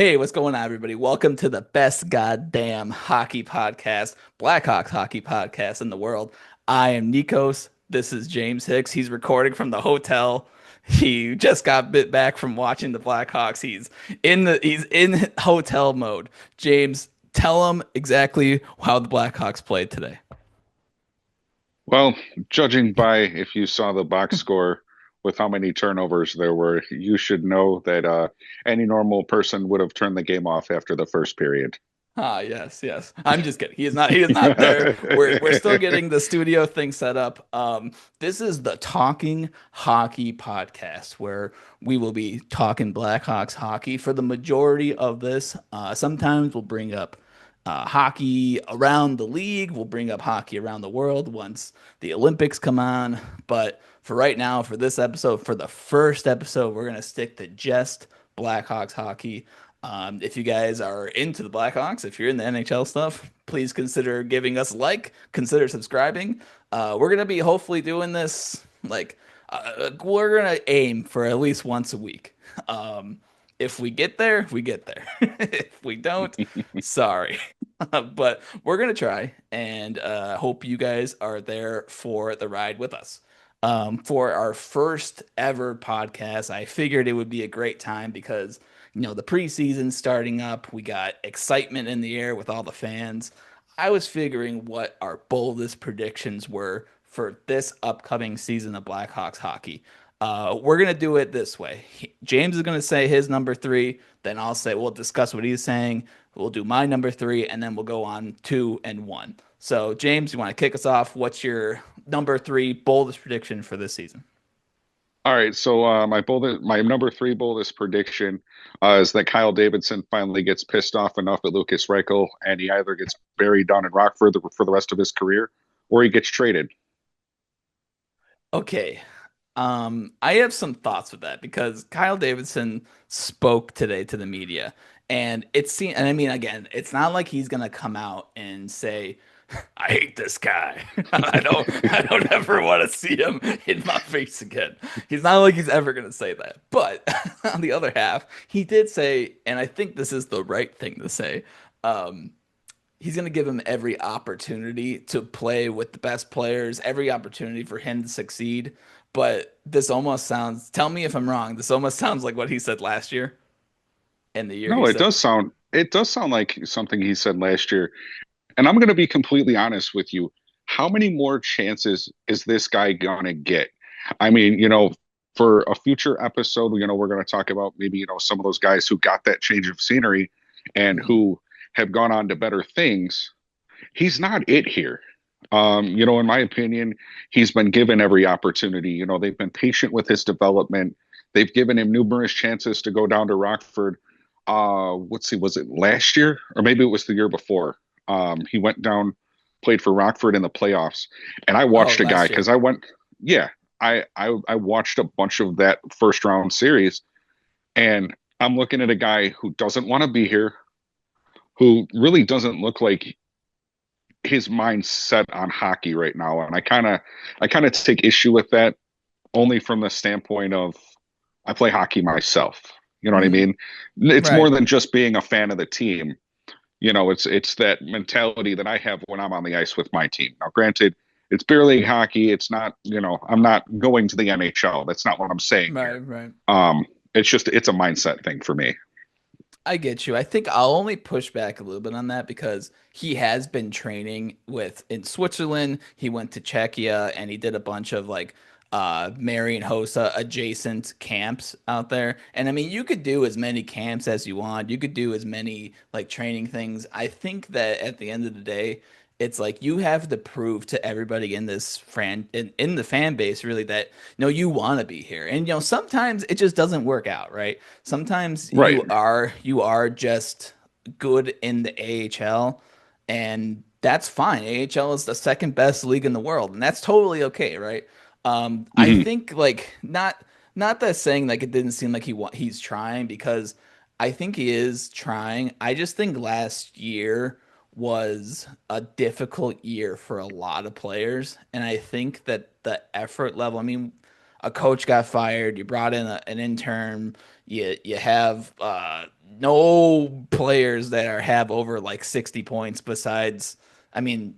Hey, what's going on, everybody? Welcome to the best goddamn hockey podcast, Blackhawks hockey podcast in the world. I am Nikos. This is James Hicks. He's recording from the hotel. He just got bit back from watching the Blackhawks. He's in hotel mode. James, tell him exactly how the Blackhawks played today. Well, judging by if you saw the box score with how many turnovers there were, you should know that any normal person would have turned the game off after the first period. Ah, yes, yes. I'm just kidding. He is not there. We're still getting the studio thing set up. This is the Talking Hockey podcast where we will be talking Blackhawks hockey for the majority of this. Sometimes we'll bring up hockey around the league. We'll bring up hockey around the world once the Olympics come on. But for right now, for this episode, for the first episode, we're gonna stick to just Blackhawks hockey. If you guys are into the Blackhawks, if you're in the NHL stuff, please consider giving us a like, consider subscribing. We're gonna be hopefully doing this we're gonna aim for at least once a week. If we get there, we get there. If we don't, sorry. But we're gonna try and hope you guys are there for the ride with us. For our first ever podcast, I figured it would be a great time because the preseason's starting up. We got excitement in the air with all the fans. I was figuring what our boldest predictions were for this upcoming season of Blackhawks hockey. We're gonna do it this way. James is gonna say his number three, then we'll discuss what he's saying. We'll do my number three, and then we'll go on two and one. So, James, you want to kick us off? What's your number three boldest prediction for this season? All right, so my number three boldest prediction is that Kyle Davidson finally gets pissed off enough at Lucas Reichel, and he either gets buried down in Rockford for the rest of his career, or he gets traded. Okay. I have some thoughts with that because Kyle Davidson spoke today to the media, and I mean, again, it's not like he's gonna come out and say, "I hate this guy. I don't ever want to see him in my face again." He's not like he's ever gonna say that. But on the other half, he did say, and I think this is the right thing to say. Um, he's going to give him every opportunity to play with the best players, every opportunity for him to succeed. But this almost sounds, tell me if I'm wrong, this almost sounds like what he said last year and the year he No, said. it does sound like something he said last year. And I'm going to be completely honest with you. How many more chances is this guy going to get? I mean, for a future episode, we're going to talk about maybe, some of those guys who got that change of scenery and Mhm. who have gone on to better things. He's not it here. In my opinion, he's been given every opportunity. They've been patient with his development. They've given him numerous chances to go down to Rockford. Let's see, was it last year or maybe it was the year before? He went down, played for Rockford in the playoffs, and I Oh, watched a guy last because year. I went, yeah, I watched a bunch of that first round series, and I'm looking at a guy who doesn't want to be here, who really doesn't look like his mind's set on hockey right now, and I kind of take issue with that only from the standpoint of I play hockey myself. You know what I Hmm. mean? It's more Right. than just being a fan of the team. It's that mentality that I have when I'm on the ice with my team. Now, granted, it's beer league hockey. It's not, I'm not going to the NHL. That's not what I'm saying Right. here. Right. It's a mindset thing for me. I get you. I think I'll only push back a little bit on that because he has been training with in Switzerland. He went to Czechia and he did a bunch of Marian Hossa adjacent camps out there. And I mean, you could do as many camps as you want. You could do as many like training things. I think that at the end of the day, it's like you have to prove to everybody in in the fan base really that no, you want to be here. And sometimes it just doesn't work out, right? Sometimes Right. you are just good in the AHL, and that's fine. AHL is the second best league in the world, and that's totally okay, right? I Hmm. think not that saying like it didn't seem like he's trying because I think he is trying. I just think last year was a difficult year for a lot of players, and I think that the effort level. I mean, a coach got fired. You brought in an intern. You have no players that have over like 60 points besides, I mean,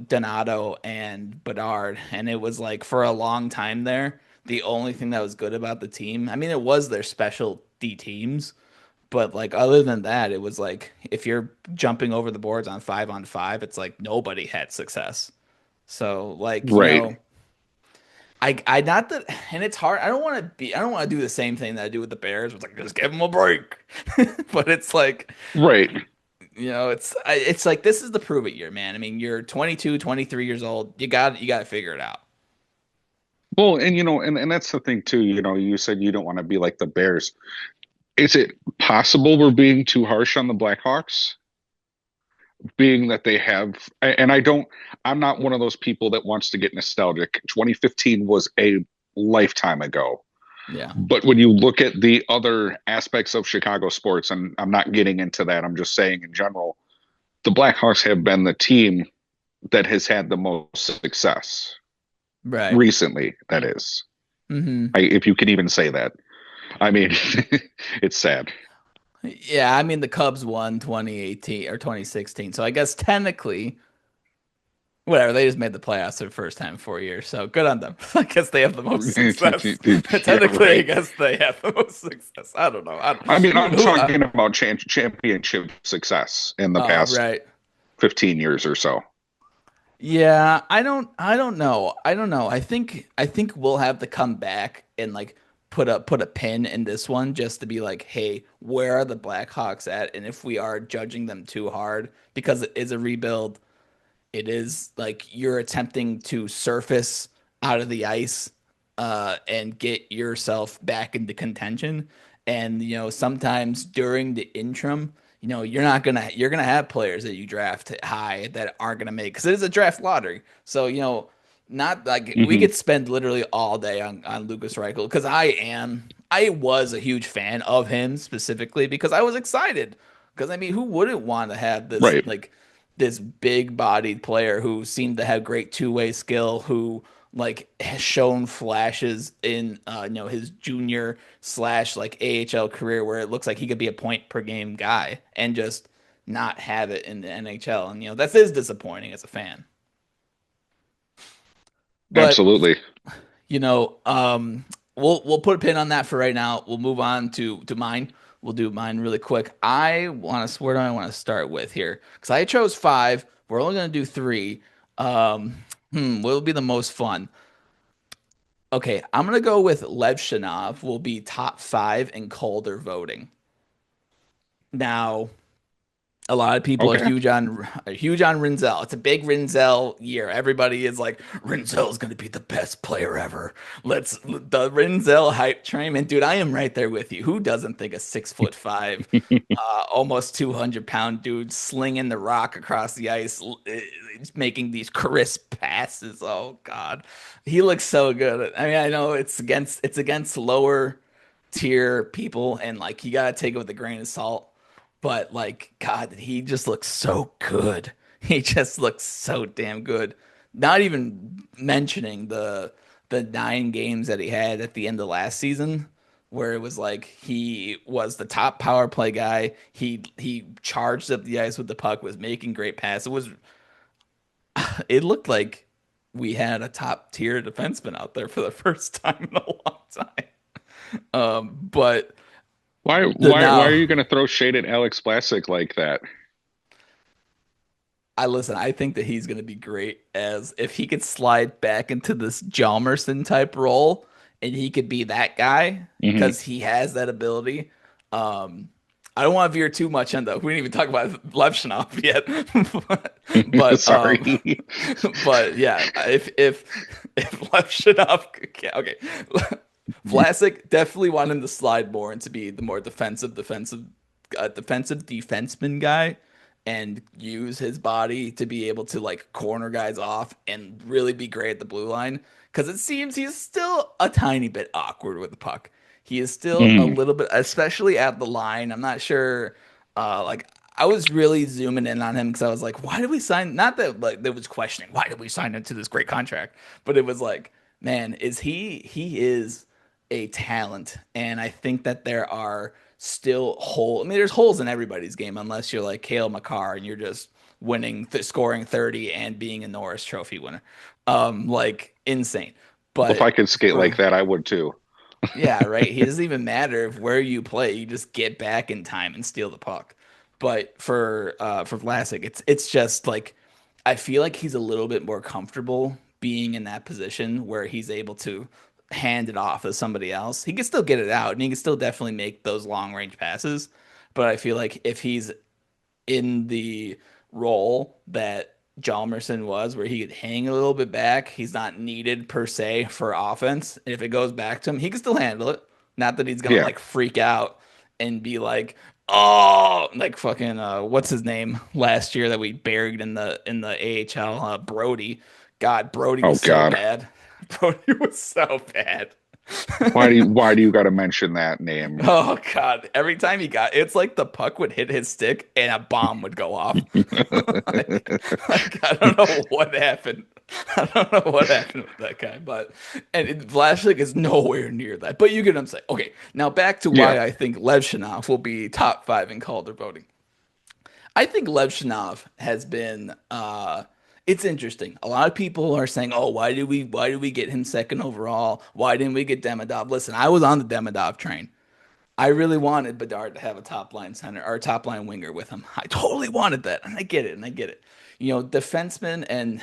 Donato and Bedard. And it was like for a long time there, the only thing that was good about the team, I mean, it was their specialty teams, but like other than that, it was like if you're jumping over the boards on 5, it's like nobody had success. So like, Right. I not that, and it's hard. I don't want to do the same thing that I do with the Bears. It's like just give them a break, but it's like, Right. it's like this is the prove it year, man. I mean, you're 22, 23 years old. You got to figure it out. Well, and and that's the thing too. You said you don't want to be like the Bears. Is it possible we're being too harsh on the Blackhawks? Being that they have, and I'm not one of those people that wants to get nostalgic. 2015 was a lifetime ago. Yeah, But when you look at the other aspects of Chicago sports, and I'm not getting into that, I'm just saying in general, the Blackhawks have been the team that has had the most success right. recently. That is, Hmm. if you can even say that. I mean, it's sad. Yeah, I mean the Cubs won 2018 or 2016, so I guess technically, whatever, they just made the playoffs for the first time in 4 years. So good on them. I guess they have the most success. Yeah, Technically, I right. guess they have the most success. I don't know. I mean, I'm Who talking about championship success in the oh, past right. 15 years or so. Yeah, I don't know. I don't know. I think we'll have to come back and like put a pin in this one just to be like, hey, where are the Blackhawks at? And if we are judging them too hard because it is a rebuild, it is like you're attempting to surface out of the ice and get yourself back into contention. And sometimes during the interim, you're gonna have players that you draft high that aren't gonna make because it is a draft lottery. So not like we Hmm. could spend literally all day on Lucas Reichel because I was a huge fan of him specifically because I was excited because I mean who wouldn't want to have this Right. like this big bodied player who seemed to have great two-way skill, who like has shown flashes in his junior slash like AHL career where it looks like he could be a point per game guy and just not have it in the NHL. And that is disappointing as a fan. But Absolutely. you know, um, we'll put a pin on that for right now. We'll move on to mine. We'll do mine really quick. I want to. Where do I want to start with here? Because I chose five. We're only gonna do three. What will be the most fun? Okay, I'm gonna go with Lev Shanov. Will be top five in Calder voting. Now, a lot of people Okay. are huge on Rinzel. It's a big Rinzel year. Everybody is like, Rinzel's going to be the best player ever. Let's the Rinzel hype train. And dude, I am right there with you. Who doesn't think a 6'5", almost 200-pound dude slinging the rock across the ice, making these crisp passes? Oh God, he looks so good. I mean, I know it's against lower tier people, and like you gotta take it with a grain of salt. But like, God, he just looks so good. He just looks so damn good. Not even mentioning the 9 games that he had at the end of last season, where it was like he was the top power play guy. He charged up the ice with the puck, was making great passes. It looked like we had a top tier defenseman out there for the first time in a long time. But Why the why are now you going to throw shade at Alex Vlasic like that? I think that he's going to be great as if he could slide back into this Hjalmarsson type role and he could be that guy Hmm. because he has that ability. Um, I don't want to veer too much into. We didn't even talk about Levshunov yet, but Sorry. but yeah, if Levshunov, okay, Vlasic definitely want him to slide more and to be the more defensive defenseman guy and use his body to be able to like corner guys off and really be great at the blue line because it seems he's still a tiny bit awkward with the puck. He is still a Mm. little bit, especially at the line. I'm not sure. Like I was really zooming in on him because I was like, why did we sign? Not that like there was questioning why did we sign him to this great contract, but it was like, man, is he is a talent, and I think that there are still hole. I mean, there's holes in everybody's game unless you're like Cale Makar and you're just scoring 30 and being a Norris Trophy winner. Like insane. Well, if I But could skate like for that, I would too. yeah, right. He doesn't even matter if where you play. You just get back in time and steal the puck. But for Vlasic, it's just like I feel like he's a little bit more comfortable being in that position where he's able to hand it off to somebody else. He can still get it out and he can still definitely make those long range passes. But I feel like if he's in the role that Jalmerson was, where he could hang a little bit back. He's not needed per se for offense. If it goes back to him, he can still handle it. Not that he's gonna Yeah. like freak out and be like, oh, like fucking what's his name last year that we buried in the AHL, Brody. God, Brody Oh was so God. bad. Brody was so bad. Why do you got to mention that name? Oh God! Every time he got, it's like the puck would hit his stick and a bomb would go off. Like, I don't know what happened. I don't know what happened with that guy, but Vlasic is nowhere near that. But you get what I'm saying. Okay, now back to Yeah. why I think Levshinov will be top five in Calder voting. I think Levshinov has been it's interesting. A lot of people are saying, "Oh, why did we get him second overall? Why didn't we get Demidov?" Listen, I was on the Demidov train. I really wanted Bedard to have a top line center or a top line winger with him. I totally wanted that, and I get it, and I get it. You know, defensemen and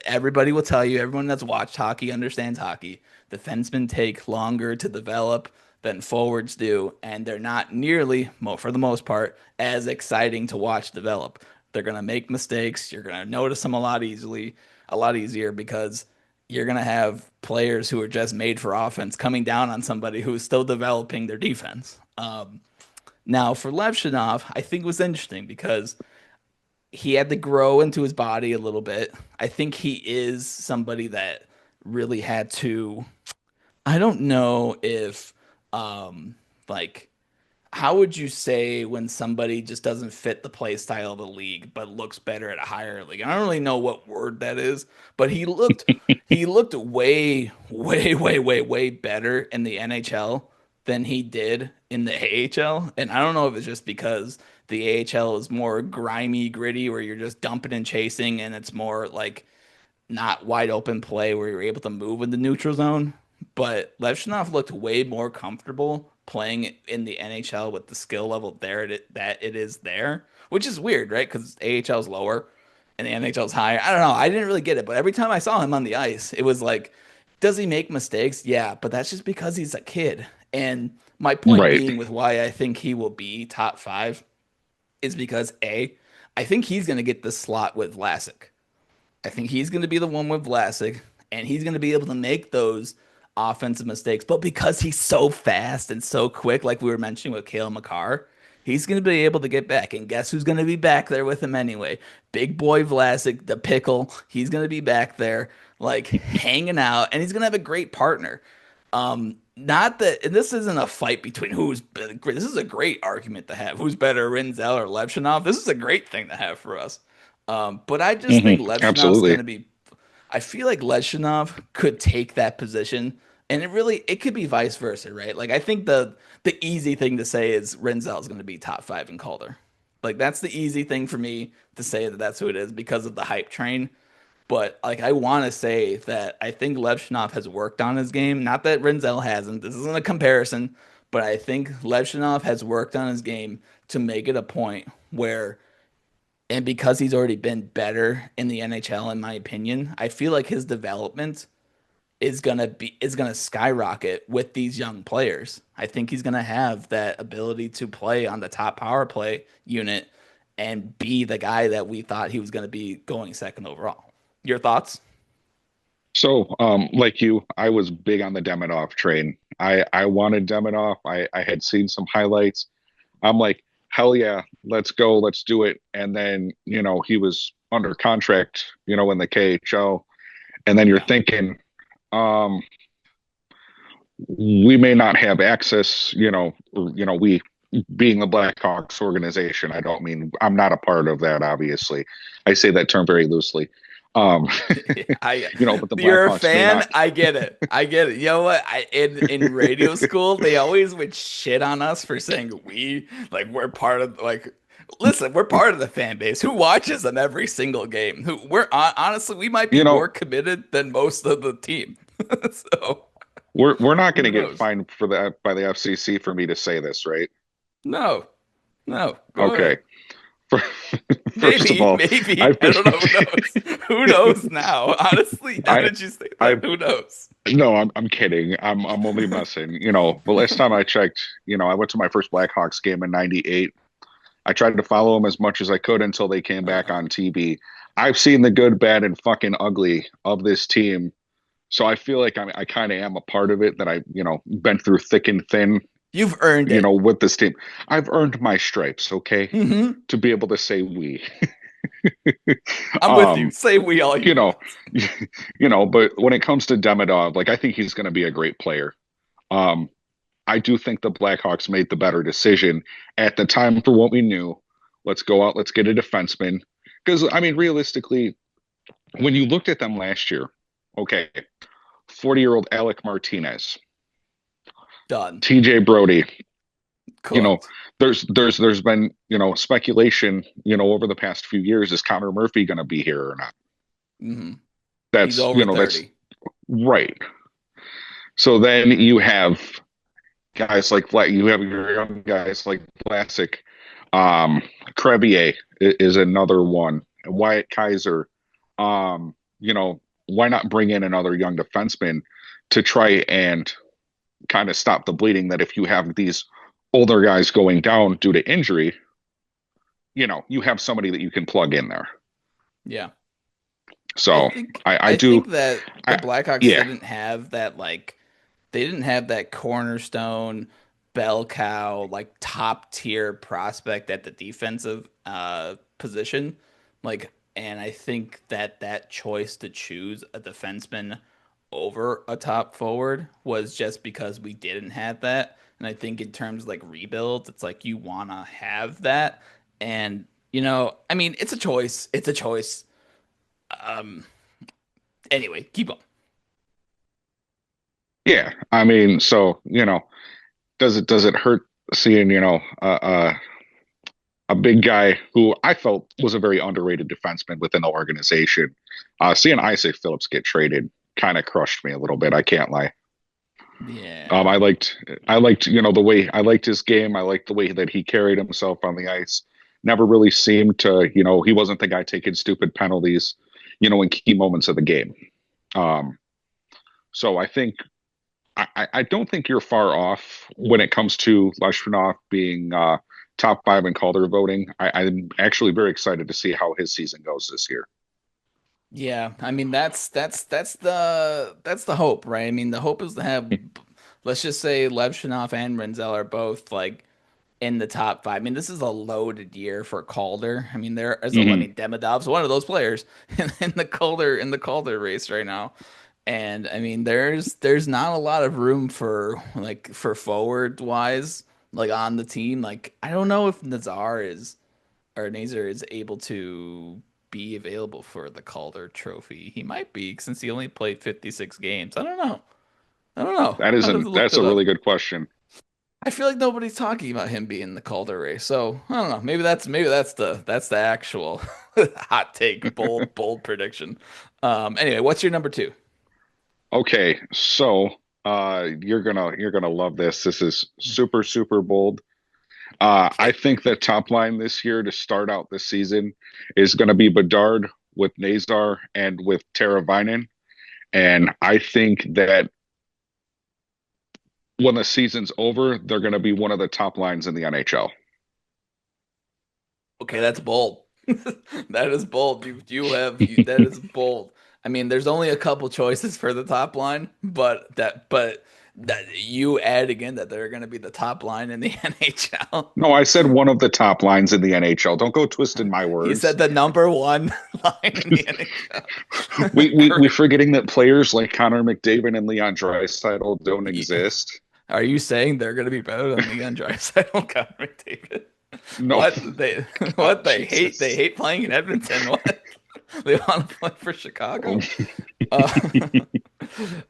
everybody will tell you, everyone that's watched hockey understands hockey. Defensemen take longer to develop than forwards do, and they're not nearly, for the most part, as exciting to watch develop. They're gonna make mistakes. You're gonna notice them a lot easier because you're going to have players who are just made for offense coming down on somebody who is still developing their defense. Now, for Levshinov, I think it was interesting because he had to grow into his body a little bit. I think he is somebody that really had to. I don't know if, like, how would you say when somebody just doesn't fit the play style of the league but looks better at a higher league? I don't really know what word that is, but he looked way better in the NHL than he did in the AHL. And I don't know if it's just because the AHL is more grimy, gritty, where you're just dumping and chasing, and it's more like not wide open play where you're able to move in the neutral zone. But Levshinov looked way more comfortable playing in the NHL with the skill level that it is there, which is weird, right? Because AHL is lower and the NHL is higher. I don't know. I didn't really get it, but every time I saw him on the ice, it was like, does he make mistakes? Yeah, but that's just because he's a kid. And my point Right. being with why I think he will be top five is because I think he's going to get the slot with Vlasic. I think he's going to be the one with Vlasic, and he's going to be able to make those offensive mistakes. But because he's so fast and so quick, like we were mentioning with Cale Makar, he's going to be able to get back. And guess who's going to be back there with him anyway? Big boy Vlasic, the pickle. He's going to be back there, like hanging out, and he's going to have a great partner. Not that and this isn't a fight between who's better. This is a great argument to have. Who's better, Rinzel or Levshinov? This is a great thing to have for us. But I just think Levshinov's going Absolutely. to be. I feel like Levshinov could take that position, and it could be vice versa, right? Like I think the easy thing to say is Rinzel's going to be top five in Calder. Like that's the easy thing for me to say that that's who it is because of the hype train. But like I want to say that I think Levshinov has worked on his game. Not that Rinzel hasn't. This isn't a comparison, but I think Levshinov has worked on his game to make it a point where and because he's already been better in the NHL, in my opinion, I feel like his development is gonna skyrocket with these young players. I think he's gonna have that ability to play on the top power play unit and be the guy that we thought he was gonna be going second overall. Your thoughts? So, like you, I was big on the Demidov train. I wanted Demidov. I had seen some highlights. I'm like, hell yeah, let's go, let's do it. And then, he was under contract, in the KHL. And then you're Yeah. thinking, um, we may not have access, we being the Blackhawks organization. I don't mean I'm not a part of that, obviously. I say that term very loosely. Um, I but the you're a Blackhawks may fan. not. I get it. I get it. You know what? In radio school, they always would shit on us for saying we're part of like. Listen, we're part of the fan base. Who watches them every single game? Who we're honestly, we might be You more know, committed than most of the team. So we're not going who to get knows? fined for that by the FCC for me to say this, right? No, no. Go Okay. ahead. For, first of Maybe, all, maybe. I've I been don't know. Who knows? Who knows now? Honestly, now I that you say that, I who knows? no, I'm kidding. I'm only messing. The last time I checked, I went to my first Blackhawks game in '98. I tried to follow them as much as I could until they came back Uh, on TV. I've seen the good, bad, and fucking ugly of this team. So I feel like I kind of am a part of it, that I, been through thick and thin, you've earned it. with this team. I've earned my stripes, okay? Hmm. To be able to say we. I'm with you. um, Say we all you you want. know, but when it comes to Demidov, like, I think he's going to be a great player. Um, I do think the Blackhawks made the better decision at the time for what we knew. Let's go out, let's get a defenseman. Because, I mean, realistically, when you looked at them last year, okay, 40-year-old Alec Martinez, Done. TJ Brody, you know, Cooked. there's been, speculation, over the past few years, is Connor Murphy going to be here or not? Hmm. He's That's, over that's 30. right. So then you have guys like you have your young guys like Vlasic, Crevier is another one, Wyatt Kaiser. Why not bring in another young defenseman to try and kind of stop the bleeding, that if you have these older guys going down due to injury, you have somebody that you can plug in there. Yeah. I So think I I do, think that the I, Blackhawks yeah. didn't have that they didn't have that cornerstone bell cow top tier prospect at the defensive position. And I think that choice to choose a defenseman over a top forward was just because we didn't have that. And I think in terms of rebuilds, it's you want to have that. And I mean, it's a choice. It's a choice. Um, anyway, keep on. Yeah, I mean, so does it hurt seeing a big guy who I felt was a very underrated defenseman within the organization? Seeing Isaac Phillips get traded kind of crushed me a little bit. I can't lie. Yeah. I liked the way, I liked his game. I liked the way that he carried himself on the ice. Never really seemed to, he wasn't the guy taking stupid penalties, in key moments of the game. Um, so I don't think you're far off when it comes to Leshmanov being top five in Calder voting. I'm actually very excited to see how his season goes this year. Yeah, I mean that's the hope, right? I mean the hope is to have, let's just say Levshunov and Renzel are both in the top five. I mean this is a loaded year for Calder. I mean I Hmm. mean Demidov's one of those players in the Calder race right now. And I mean there's not a lot of room for for forward wise on the team. I don't know if Nazar is able to be available for the Calder Trophy. He might be since he only played 56 games. I don't know. I don't know. I'd have to look That's that a up. really good question. I feel like nobody's talking about him being in the Calder race. So I don't know. Maybe that's the actual hot take, bold prediction. Anyway, what's your number two? Okay, so you're gonna love this. This is super, super bold. I Okay. think the top line this year to start out this season is going to be Bedard with Nazar and with Teravainen. And I think that when the season's over, they're going to be one of the top lines in the NHL. Okay, that's bold. That is bold. That is bold. I mean, there's only a couple choices for the top line, but that you add again that they're going to be the top line in the NHL. No, I said one of the top lines in the NHL. Don't go twisting my You words. said the number one line in the NHL. We Correct. forgetting that players like Connor McDavid and Leon Draisaitl don't exist. Are you saying they're going to be better than Leon Draisaitl, Connor McDavid? No, What they oh, what they Jesus. hate playing in Edmonton. What? They want to play for Chicago.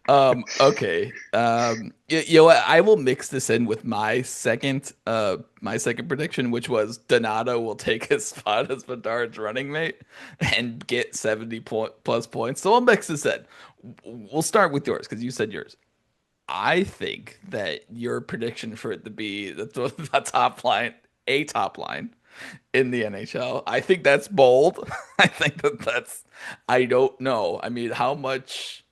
Uh, okay. You know what? I will mix this in with my second prediction, which was Donato will take his spot as Bedard's running mate and get 70 plus points. So I'll mix this in. We'll start with yours because you said yours. I think that your prediction for it to be the top line, a top line in the NHL, I think that's bold. I think I don't know. I mean, how much.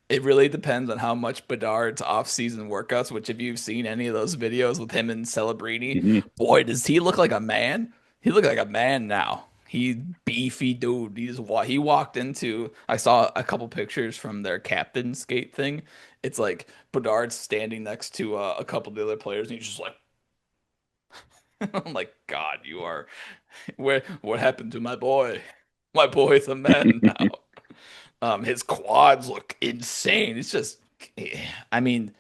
It really depends on how much Bedard's off-season workouts, which if you've seen any of those videos with him and Celebrini, Mhm. boy, does he look like a man. He look like a man now. He beefy dude. He walked into, I saw a couple pictures from their captain skate thing. It's like Bedard's standing next to a couple of the other players, and he's just like, I'm like, God, you are, what happened to my boy? My boy's a man now. His quads look insane. It's just, I mean,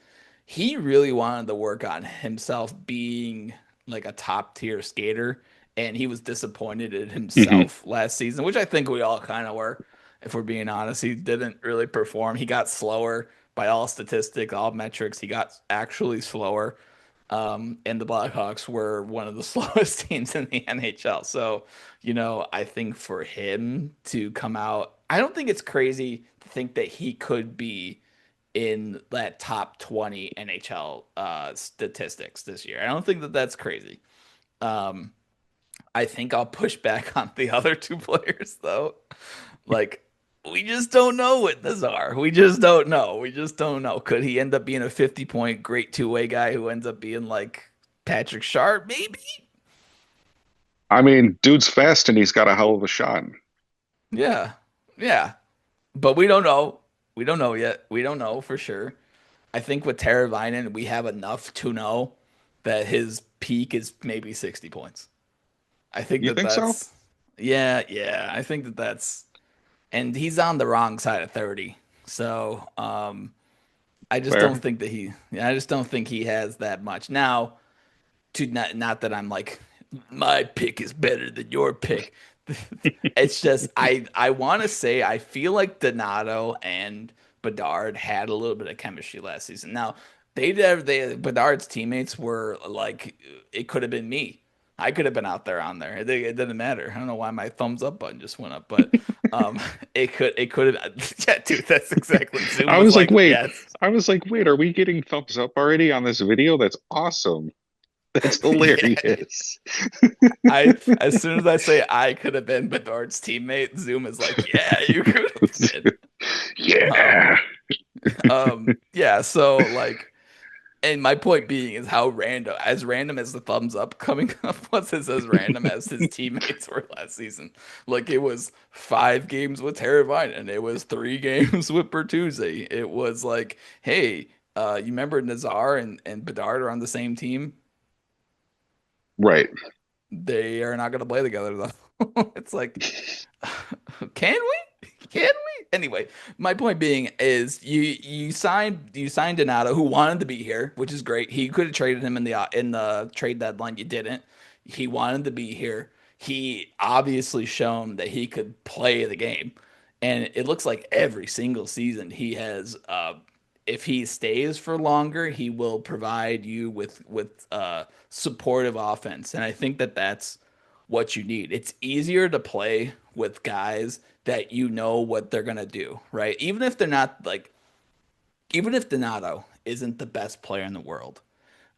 he really wanted to work on himself being like a top tier skater, and he was disappointed in Mhm. himself last season, which I think we all kind of were, if we're being honest. He didn't really perform. He got slower by all statistics, all metrics. He got actually slower. And the Blackhawks were one of the slowest teams in the NHL. So, I think for him to come out, I don't think it's crazy to think that he could be in that top 20 NHL statistics this year. I don't think that that's crazy. Um, I think I'll push back on the other two players though. Like we just don't know what Nazar. We just don't know. We just don't know. Could he end up being a 50-point great two-way guy who ends up being like Patrick Sharp? Maybe. I mean, dude's fast and he's got a hell of a shot. Yeah. Yeah. But we don't know. We don't know yet. We don't know for sure. I think with Teravainen, we have enough to know that his peak is maybe 60 points. I think You that think so? that's, yeah, yeah. I think that that's, and he's on the wrong side of 30. So, I just don't Fair. think that I just don't think he has that much. Now, to not that I'm like, my pick is better than your pick. It's just, I want to say, I feel like Donato and Bedard had a little bit of chemistry last season. Now, Bedard's teammates were like, it could have been me. I could have been out there on there. It didn't matter. I don't know why my thumbs up button just went up, but it could have. Yeah, dude, that's exactly. Zoom I was was like, like, wait. yes. I was like, wait, are we getting thumbs up already on this video? That's awesome. That's Yeah, hilarious. as soon as I say I could have been Bedard's teammate, Zoom is like, yeah, you could have been. Um, Yeah. yeah, so like, and my point being is how random as the thumbs up coming up was, is as random as his teammates were last season. Like it was 5 games with Teravainen, and it was 3 games with Bertuzzi. It was like, hey, you remember Nazar and Bedard are on the same team? Right. They are not going to play together though. It's like, can we? Can we? Anyway, my point being is you signed Donato who wanted to be here, which is great. He could have traded him in the trade deadline. You didn't. He wanted to be here. He obviously shown that he could play the game, and it looks like every single season he has. If he stays for longer, he will provide you with supportive offense, and I think that that's what you need. It's easier to play with guys that you know what they're gonna do, right? Even if they're not like, even if Donato isn't the best player in the world,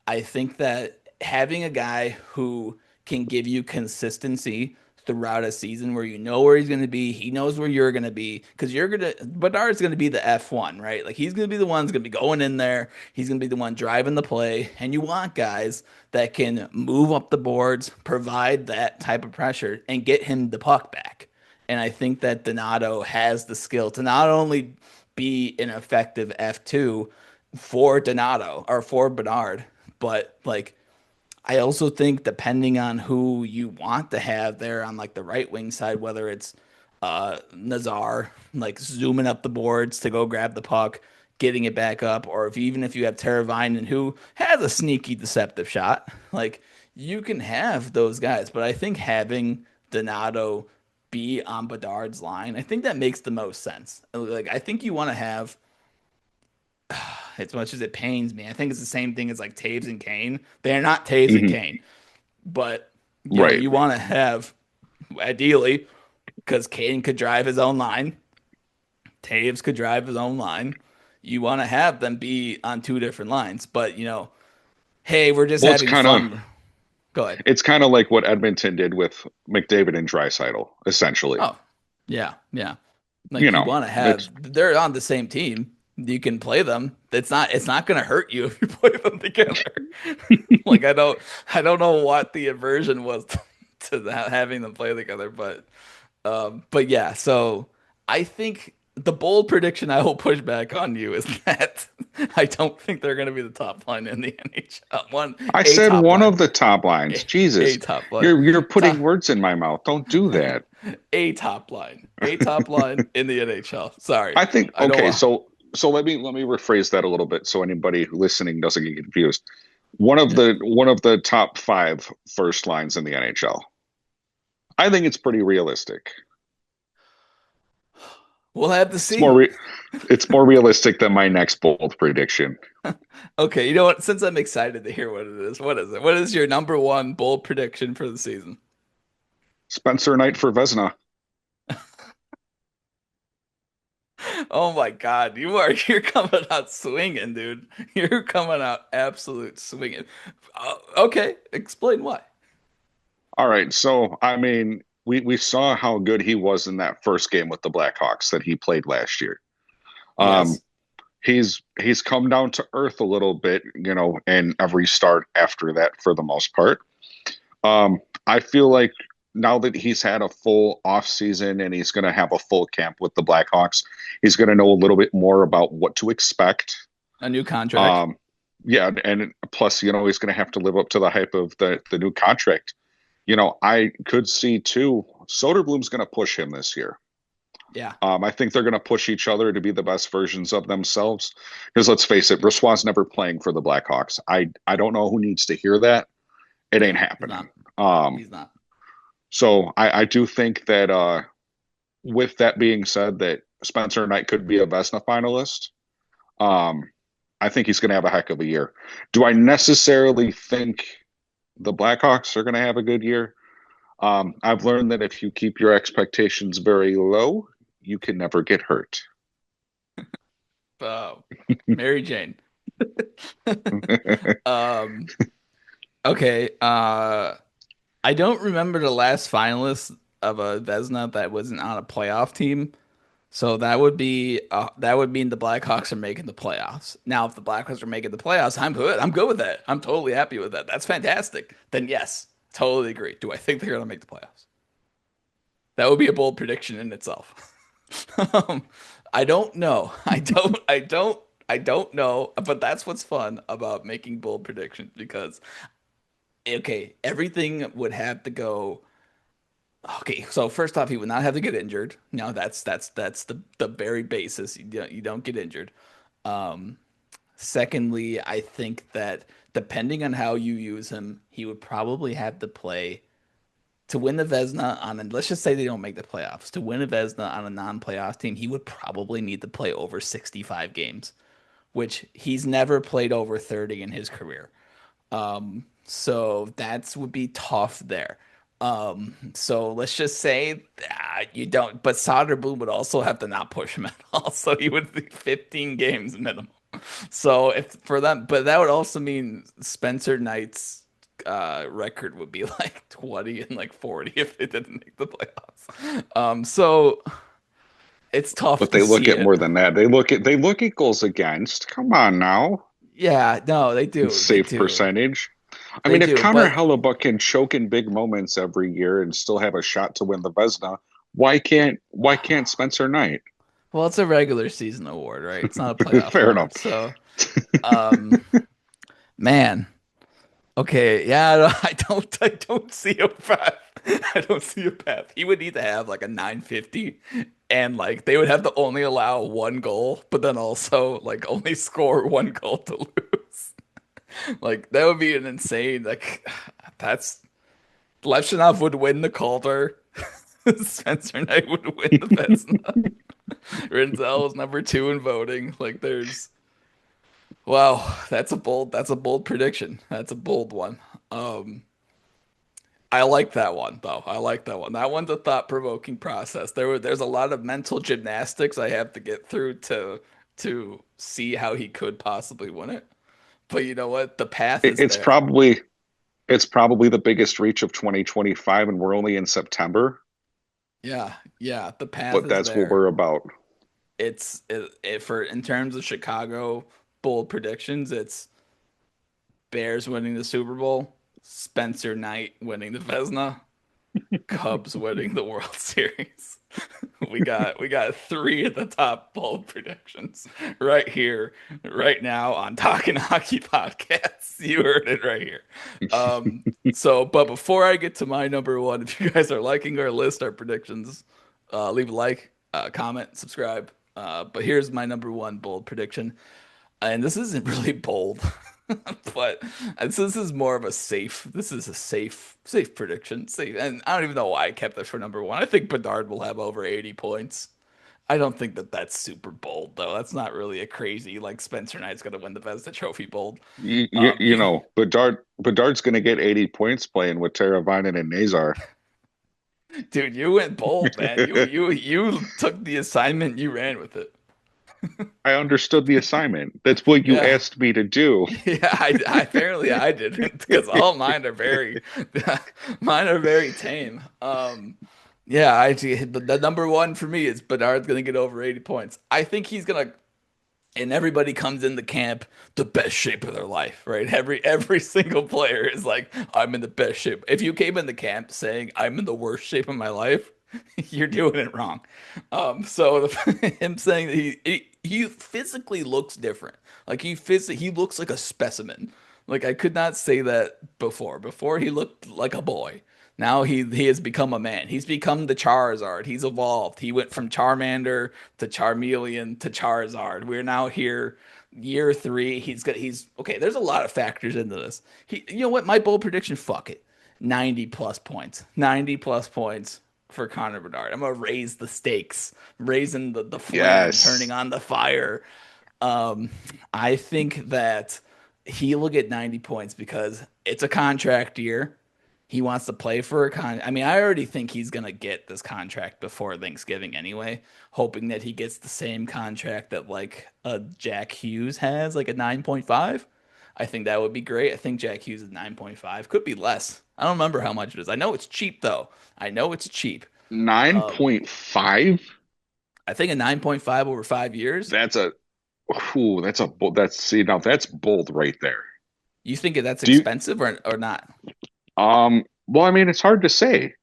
I think that having a guy who can give you consistency throughout a season where you know where he's going to be, he knows where you're going to be, because Bedard's going to be the F1, right? Like he's going to be the one who's going to be going in there. He's going to be the one driving the play. And you want guys that can move up the boards, provide that type of pressure, and get him the puck back. And I think that Donato has the skill to not only be an effective F2 for Donato or for Bedard, but like I also think depending on who you want to have there on like the right wing side, whether it's Nazar like zooming up the boards to go grab the puck, getting it back up, or even if you have Teravainen who has a sneaky deceptive shot, like you can have those guys. But I think having Donato be on Bedard's line. I think that makes the most sense. Like I think you want to have, as much as it pains me, I think it's the same thing as like Taves and Kane. They're not Taves and Hmm. Kane, but Right. you want to have ideally because Kane could drive his own line, Taves could drive his own line. You want to have them be on two different lines, but hey, we're just Well, having fun. Go ahead. it's kind of like what Edmonton did with McDavid and Draisaitl, essentially. Oh, yeah, yeah. You Like you know, want to have it's they're on the same team. You can play them. It's not going to hurt you if you play them together. Like I don't know what the aversion was to having them play together, but yeah. So I think the bold prediction I will push back on you is that I don't think they're going to be the top line in the NHL. I A said top one line, of the top lines. a Jesus, top line, you're putting top, words in my mouth. Don't do that. a top line in the NHL. Sorry, I think I don't okay, want. so let me rephrase that a little bit so anybody who listening doesn't get confused. Yeah. One of the top five first lines in the NHL. I think it's pretty realistic. We'll have to It's more see. re- it's more realistic than my next bold prediction. Okay, you know what? Since I'm excited to hear what it is, what is it? What is your number one bold prediction for the season? Spencer Knight for Vezina. Oh my God, you're coming out swinging, dude. You're coming out absolute swinging. Okay, explain why. All right, so I mean, we saw how good he was in that first game with the Blackhawks that he played last year. Um, Yes. he's come down to earth a little bit, in every start after that for the most part. I feel like now that he's had a full off season and he's going to have a full camp with the Blackhawks, he's going to know a little bit more about what to expect. A new contract. Um, yeah, and plus, he's going to have to live up to the hype of the new contract. I could see too. Soderblom's going to push him this year. Yeah. I think they're going to push each other to be the best versions of themselves. Because let's face it, Brossoit's never playing for the Blackhawks. I don't know who needs to hear that. It ain't Yeah, he's happening. not. Um, He's not. so I do think that with that being said, that Spencer Knight could be a Vesna finalist. Um, I think he's going to have a heck of a year. Do I necessarily think the Blackhawks are going to have a good year? I've learned that if you keep your expectations very low, you can never get hurt. Oh, Mary Jane. Um, okay. I don't remember the last finalist of a Vesna that wasn't on a playoff team. So that would mean the Blackhawks are making the playoffs. Now, if the Blackhawks are making the playoffs, I'm good. I'm good with that. I'm totally happy with that. That's fantastic. Then yes, totally agree. Do I think they're gonna make the playoffs? That would be a bold prediction in itself. Um, I don't know. I don't know. But that's what's fun about making bold predictions because okay, everything would have to go. Okay, so first off, he would not have to get injured. No, that's the very basis. You don't get injured. Um, Secondly, I think that depending on how you use him, he would probably have to play to win the Vesna on. Let's just say they don't make the playoffs. To win a Vesna on a non-playoff team, he would probably need to play over 65 games, which he's never played over 30 in his career. So that's would be tough there. So let's just say you don't, but Soderblom would also have to not push him at all. So he would be 15 games minimum. So if for them, but that would also mean Spencer Knight's record would be like 20 and like 40 if they didn't make the playoffs. So it's tough But to they look see at it. more than that. They look at goals against. Come on now. Yeah, no, they And do. They save do. percentage. I They mean, if do. Connor But Hellebuck can choke in big moments every year and still have a shot to win the Vezina, why can't Spencer Knight? well, it's a regular season award, right? It's not a playoff Fair enough. award. So, um, man, okay, yeah, I don't see a path. I don't see a path. He would need to have like a 950, and like they would have to only allow one goal, but then also like only score one goal to lose. Like that would be an insane. Like that's Levchinov would win the Calder. Spencer Knight would win the Vezina. Renzel was number two in voting. Like there's wow, that's a bold prediction. That's a bold one. Um I like that one though. I like that one. That one's a thought-provoking process. There's a lot of mental gymnastics I have to get through to see how he could possibly win it. But you know what? The path It, is it's there. probably it's probably the biggest reach of 2025, and we're only in September, Yeah, yeah, the path but is that's what there. we're about. For in terms of Chicago bold predictions, it's Bears winning the Super Bowl, Spencer Knight winning the Vezina, Cubs winning the World Series. We got three of the top bold predictions right here, right now on Talkin Hockey Podcasts. You heard it right here. But before I get to my number one, if you guys are liking our list, our predictions, leave a like, comment, subscribe. But here's my number one bold prediction, and this isn't really bold, but this is more of a safe. This is a safe prediction. Safe, and I don't even know why I kept it for number one. I think Bedard will have over 80 points. I don't think that that's super bold though. That's not really a crazy like Spencer Knight's gonna win the Vezina Trophy bold. You You, know, Bedard's going to get 80 points playing with Teravainen and Nazar. dude, you went bold, man. You took the assignment, you ran with it. I understood the assignment. That's what you Yeah. asked me to do. Yeah, apparently I didn't because all mine are very mine are very tame. Yeah, the number one for me is Bedard's gonna get over 80 points. I think he's gonna and everybody comes in the camp the best shape of their life, right? Every single player is like, I'm in the best shape. If you came in the camp saying I'm in the worst shape of my life, you're doing it wrong. Him saying that he physically looks different. Like he looks like a specimen. Like I could not say that before. Before he looked like a boy. Now he has become a man. He's become the Charizard. He's evolved. He went from Charmander to Charmeleon to Charizard. We're now here, year three. He's okay. There's a lot of factors into this. You know what? My bold prediction. Fuck it. 90 plus points. 90 plus points for Connor Bedard. I'm gonna raise the stakes. I'm raising the flame. I'm turning Yes. on the fire. Um, I think that he will get 90 points because it's a contract year. He wants to play for a I mean, I already think he's gonna get this contract before Thanksgiving anyway, hoping that he gets the same contract that like a Jack Hughes has, like a 9.5. I think that would be great. I think Jack Hughes is 9.5. Could be less. I don't remember how much it is. I know it's cheap though. I know it's cheap. Um, 9.5? I think a 9.5 over 5 years. That's a that's see now that's bold right there. You think that's Do you expensive or not? well, I mean, it's hard to say.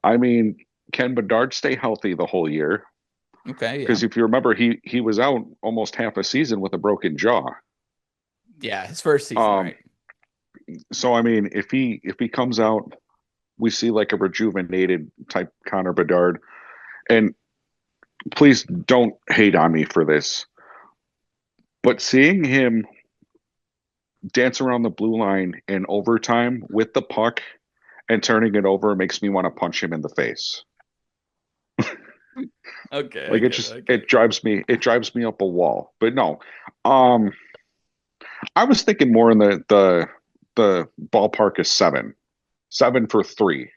I mean, can Bedard stay healthy the whole year? Okay, yeah. Because if you remember, he was out almost half a season with a broken jaw. Yeah, his first season, Um, right? so I mean, if he comes out, we see like a rejuvenated type Connor Bedard. And please don't hate on me for this, but seeing him dance around the blue line in overtime with the puck and turning it over makes me want to punch him in the face. Okay, I Like it get it. just I get it. it drives me up a wall. But no, um, I was thinking more in the ballpark is seven for three.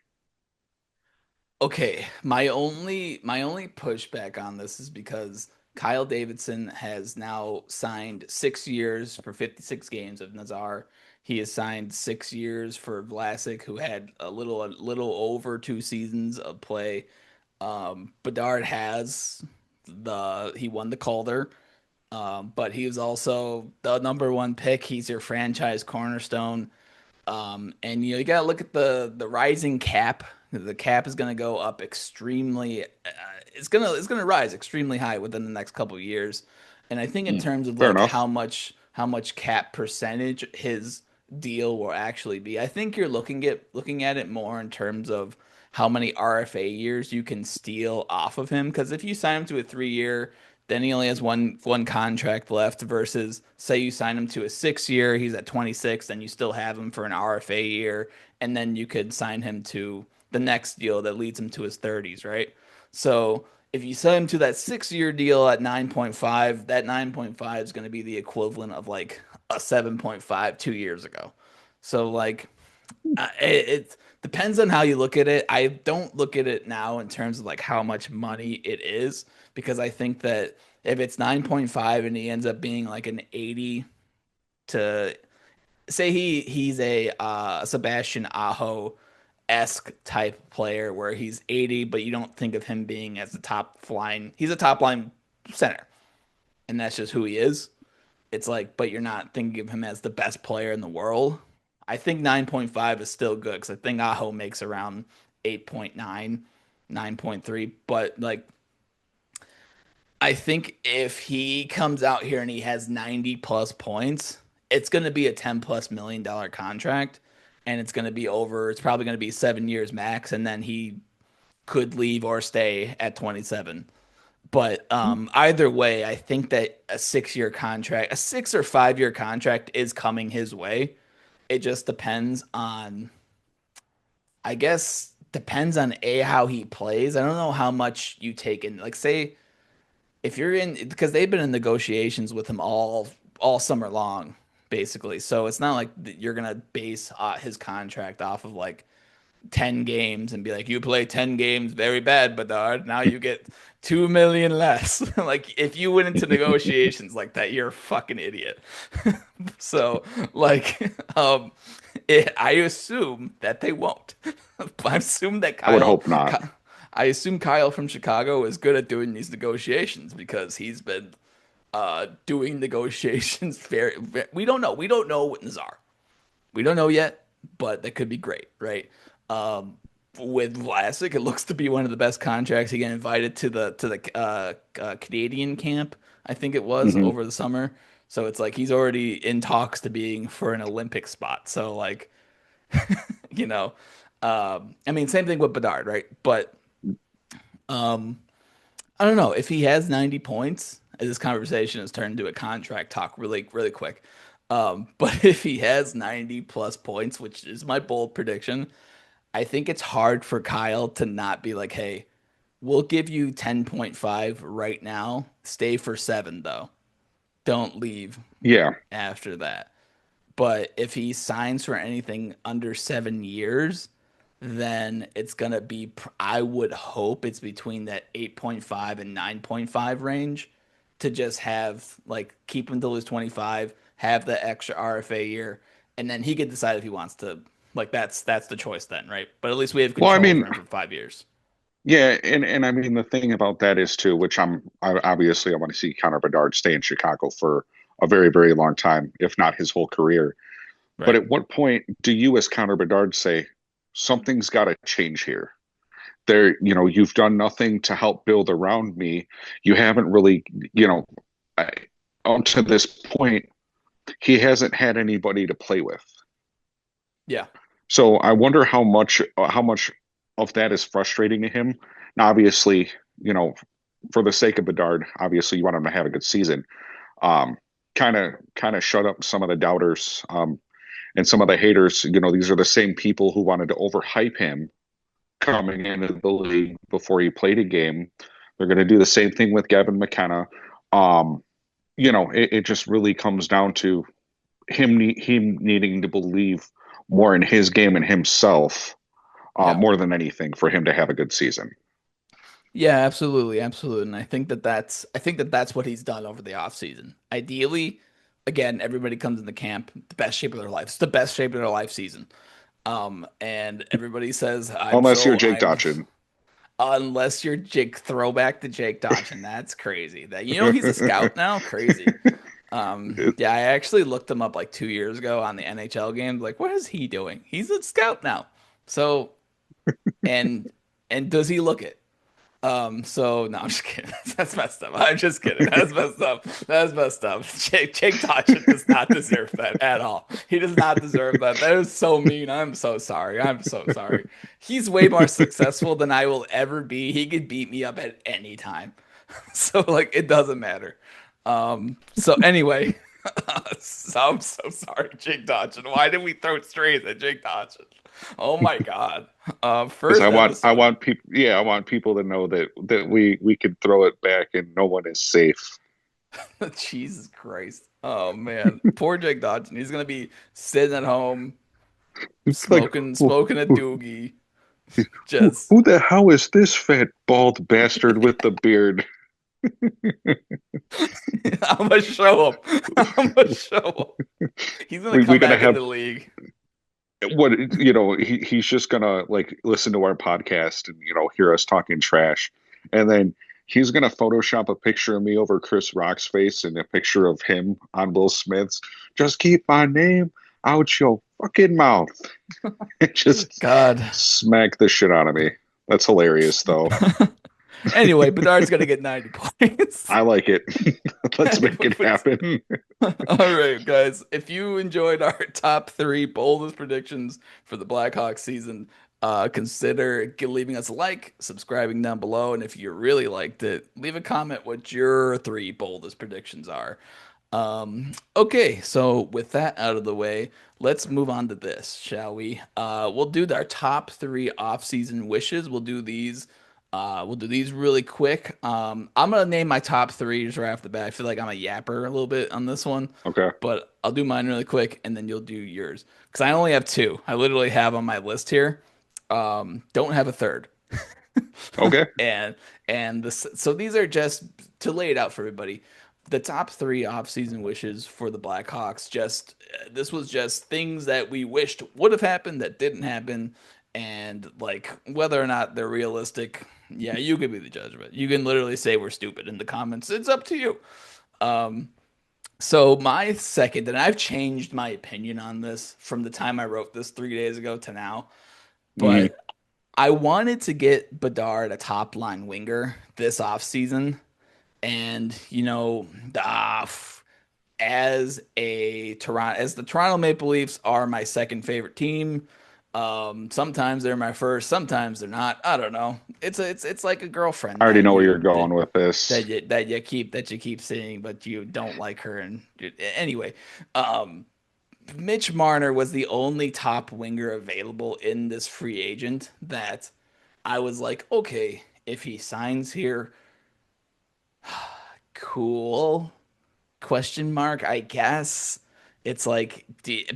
Okay, my only pushback on this is because Kyle Davidson has now signed 6 years for 56 games of Nazar. He has signed 6 years for Vlasic, who had a little over 2 seasons of play. Bedard has he won the Calder, but he was also the number one pick. He's your franchise cornerstone. And you gotta look at the rising cap. The cap is gonna go up extremely. It's gonna rise extremely high within the next couple of years. And I think in Hmm, terms of fair like enough. how much cap percentage his deal will actually be, I think you're looking at it more in terms of how many RFA years you can steal off of him. Because if you sign him to a 3 year, then he only has one contract left versus say you sign him to a 6 year, he's at 26, then you still have him for an RFA year, and then you could sign him to the next deal that leads him to his 30s, right? So if you sell him to that 6 year deal at 9.5, that 9.5 is going to be the equivalent of like a 7.5 2 years ago. So like it depends on how you look at it. I don't look at it now in terms of like how much money it is because I think that if it's 9.5 and he ends up being like an 80 to say he's a Sebastian Aho esque type player where he's 80, but you don't think of him being as the top line. He's a top line center, and that's just who he is. It's like, but you're not thinking of him as the best player in the world. I think 9.5 is still good because I think Aho makes around 8.9, 9.3. But like, I think if he comes out here and he has 90 plus points, it's going to be a 10 plus $1 million contract. And it's going to be over, it's probably going to be 7 years max. And then he could leave or stay at 27. But either way, I think that a 6 year contract, a 6 or 5 year contract is coming his way. It just depends on, I guess, depends on how he plays. I don't know how much you take in. Like, say, if you're in, because they've been in negotiations with him all summer long, basically. So it's not like you're gonna base his contract off of like 10 games and be like, you play 10 games very bad, Bedard. Now you get 2 million less. Like, if you went into negotiations like that, you're a fucking idiot. So, like, I assume that they won't. I assume that I would hope not. I assume Kyle from Chicago is good at doing these negotiations because he's been doing negotiations we don't know. We don't know what Nazar. We don't know yet, but that could be great, right? With Vlasic, it looks to be one of the best contracts. He got invited to the Canadian camp, I think it was, Hmm. over the summer. So it's like he's already in talks to being for an Olympic spot. So like, you know, I mean, same thing with Bedard, right? But um, I don't know if he has 90 points. This conversation has turned into a contract talk really, really quick. But if he has 90 plus points, which is my bold prediction, I think it's hard for Kyle to not be like, hey, we'll give you 10.5 right now. Stay for 7, though. Don't leave Yeah. after that. But if he signs for anything under 7 years, then it's going to be, I would hope it's between that 8.5 and 9.5 range to just have, like, keep him till he's 25, have the extra RFA year, and then he could decide if he wants to. Like, that's the choice then, right? But at least we have Well, I control over mean, him for 5 years. yeah, and I mean the thing about that is too, which obviously I want to see Connor Bedard stay in Chicago for a very, very long time, if not his whole career. But Right. at what point do you, as Connor Bedard, say something's got to change here? You've done nothing to help build around me. You haven't really, you know, I, up to this point, he hasn't had anybody to play with. Yeah. So I wonder how much of that is frustrating to him. Now, obviously, for the sake of Bedard, obviously you want him to have a good season. Um, kind of shut up some of the doubters, and some of the haters. These are the same people who wanted to overhype him coming into the league before he played a game. They're going to do the same thing with Gavin McKenna. Um, it just really comes down to him needing to believe more in his game and himself, Yeah. more than anything, for him to have a good season. Yeah, absolutely, absolutely. And I think that that's what he's done over the offseason. Ideally, again, everybody comes in the camp, the best shape of their life. It's the best shape of their life season. And everybody says, Unless you're Jake Dotchin. unless you're Jake throwback to Jake Dodson. That's crazy. That he's a scout now? Crazy. Yeah, I actually looked him up like 2 years ago on the NHL games. Like, what is he doing? He's a scout now. So and and does he look it? So no, I'm just kidding. That's messed up. I'm just kidding. That's messed up. That's messed up. Jake Dodson does not deserve that at all. He does not deserve that. That is so mean. I'm so sorry. I'm so sorry. He's way more successful than I will ever be. He could beat me up at any time. So like it doesn't matter. So anyway, so I'm so sorry, Jake Dodson. Why did we throw strays at Jake Dodson? Oh my God. Because First I episode. want people, yeah, I want people to know that we can throw it back and no one is safe. Jesus Christ. Oh man. Poor Jake Dodson. He's gonna be sitting at home It's like, smoking a doogie. Just who the hell is this fat bald bastard with the beard? I'm gonna show him. I'm gonna show him. He's gonna We come gotta back in have the league. what he's just gonna like listen to our podcast and hear us talking trash, and then he's gonna Photoshop a picture of me over Chris Rock's face and a picture of him on Will Smith's. Just keep my name out your fucking mouth. Just God. smack the shit out of me. That's hilarious, though. Anyway, Bedard's gonna get 90 points. I like it. Let's make Anyway, it happen. all right, guys. If you enjoyed our top three boldest predictions for the Blackhawks season, consider leaving us a like, subscribing down below, and if you really liked it, leave a comment what your three boldest predictions are. Okay, so with that out of the way, let's move on to this, shall we? We'll do our top three off-season wishes. We'll do these really quick. I'm gonna name my top three just right off the bat. I feel like I'm a yapper a little bit on this one, Okay. but I'll do mine really quick, and then you'll do yours. Because I only have two. I literally have on my list here. Don't have a third. Okay. And so these are just to lay it out for everybody. The top three off-season wishes for the Blackhawks. Just this was just things that we wished would have happened that didn't happen, and like whether or not they're realistic. Yeah, you could be the judge of it. You can literally say we're stupid in the comments. It's up to you. Um, so my second, and I've changed my opinion on this from the time I wrote this 3 days ago to now, Mhm. but I wanted to get Bedard a top line winger this offseason. And, as the Toronto Maple Leafs are my second favorite team. Sometimes they're my first, sometimes they're not. I don't know. It's like a girlfriend I already know where you're going with this. that you keep seeing, but you don't like her. And anyway, um, Mitch Marner was the only top winger available in this free agent that I was like, okay, if he signs here, cool. Question mark, I guess. It's like,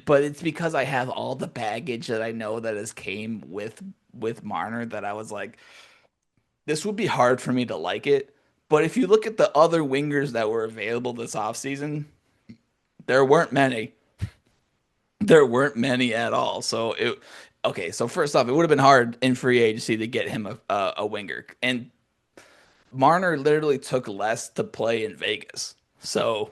but it's because I have all the baggage that I know that has came with Marner that I was like, this would be hard for me to like it. But if you look at the other wingers that were available this offseason, there weren't many. There weren't many at all. Okay, so first off, it would have been hard in free agency to get him a winger. And Marner literally took less to play in Vegas. So,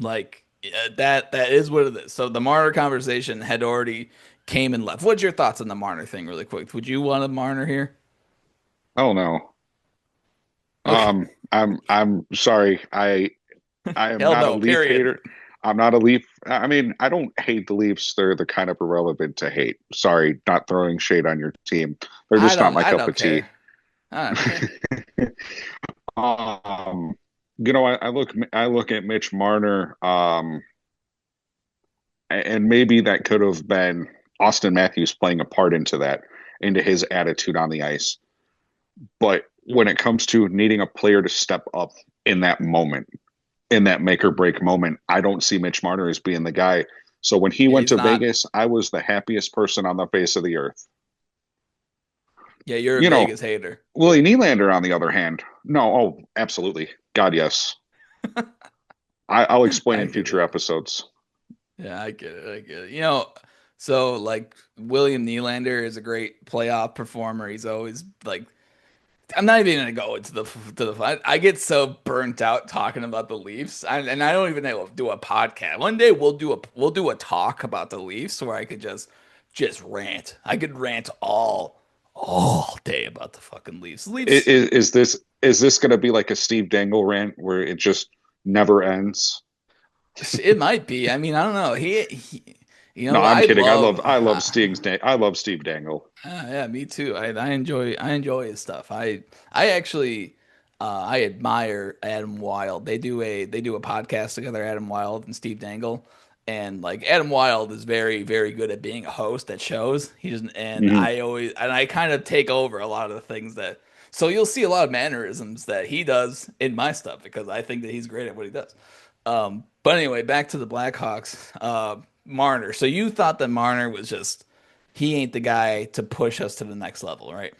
like, yeah, that is what it is. So the Marner conversation had already came and left. What's your thoughts on the Marner thing, really quick? Would you want a Marner here? Oh no. Okay. I'm sorry. I am Hell not a no, Leaf period. hater. I'm not a Leaf. I mean, I don't hate the Leafs. They're the kind of irrelevant to hate. Sorry, not throwing shade on your team. They're just not my I cup don't of tea. care. I don't care. Um, I look at Mitch Marner, and maybe that could have been Austin Matthews playing a part into that, into his attitude on the ice. But when it comes to needing a player to step up in that moment, in that make or break moment, I don't see Mitch Marner as being the guy. So when he Yeah, went he's to not. Vegas, I was the happiest person on the face of the earth. Yeah, you're a You know, Vegas hater. Willie Nylander, on the other hand, no, oh, absolutely. God, yes. I'll explain I in get future it. episodes. Yeah, I get it. I get it. So like William Nylander is a great playoff performer. He's always like, I'm not even gonna go into the. I get so burnt out talking about the Leafs, and I don't even know do a podcast. One day we'll do a talk about the Leafs where I could just rant. I could rant all day about the fucking Leafs. Leafs. Is this going to be like a Steve Dangle rant where it just never ends? It might be. I mean, I don't know. No, I'm I kidding. love. I love Steve Dangle. Yeah, me too. I enjoy his stuff. I actually I admire Adam Wilde. They do a podcast together, Adam Wilde and Steve Dangle. And like Adam Wilde is very, very good at being a host at shows. He doesn't, and Hmm. I kind of take over a lot of the things that, so you'll see a lot of mannerisms that he does in my stuff because I think that he's great at what he does. But anyway, back to the Blackhawks. Marner. So you thought that Marner was just, he ain't the guy to push us to the next level, right?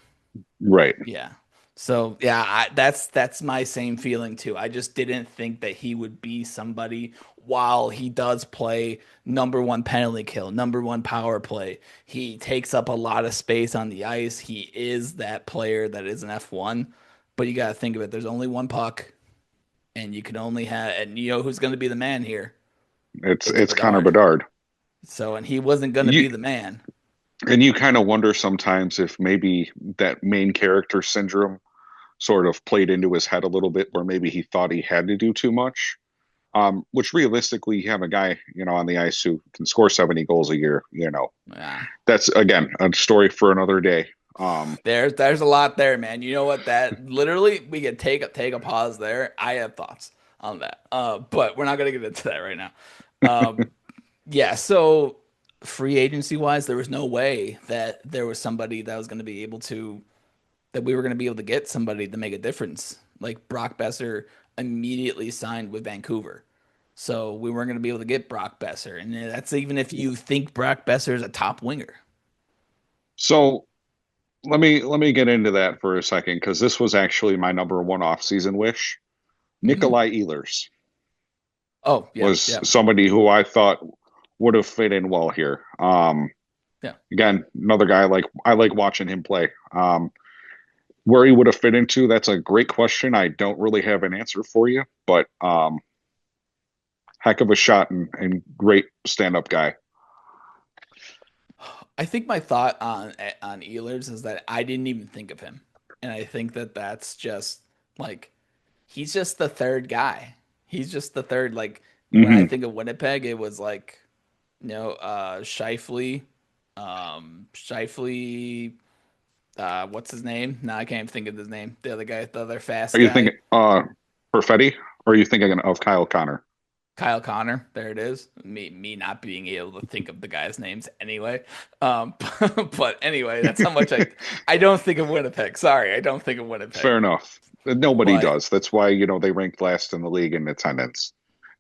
Right. Yeah. So yeah, that's my same feeling too. I just didn't think that he would be somebody while he does play number one penalty kill, number one power play. He takes up a lot of space on the ice. He is that player that is an F1. But you got to think of it. There's only one puck, and you can only have, and you know who's going to be the man here? It's It's Connor Bedard. Bedard. So, and he wasn't going to You be the man. and you kind of wonder sometimes if maybe that main character syndrome sort of played into his head a little bit, where maybe he thought he had to do too much. Which realistically, you have a guy, on the ice who can score 70 goals a year. Yeah. That's again a story for another day. There's a lot there, man. You know what? That literally we could take a pause there. I have thoughts on that. But we're not gonna get into that right now. Um, yeah, so free agency wise, there was no way that there was somebody that was gonna be able to that we were gonna be able to get somebody to make a difference. Like Brock Besser immediately signed with Vancouver. So we weren't gonna be able to get Brock Besser. And that's even if you think Brock Besser is a top winger. So let me get into that for a second because this was actually my number one off-season wish. Hmm. Nikolai Ehlers Oh, yeah, was yeah, somebody who I thought would have fit in well here. yeah. Again, another guy like I like watching him play. Where he would have fit into, that's a great question. I don't really have an answer for you, but heck of a shot and great stand-up guy. I think my thought on Ehlers is that I didn't even think of him, and I think that that's just like he's just the third guy. He's just the third. Like when I Hmm. think of Winnipeg, it was like Shifley, Shifley. What's his name? No, I can't even think of his name. The other guy, the other Are fast you guy. thinking Perfetti, or are you thinking of Kyle Connor? Kyle Connor, there it is. Me not being able to think of the guys' names anyway. But anyway, that's how much I don't think of Winnipeg. Sorry, I don't think of Winnipeg. Fair enough. Nobody But does. That's why, they ranked last in the league in attendance.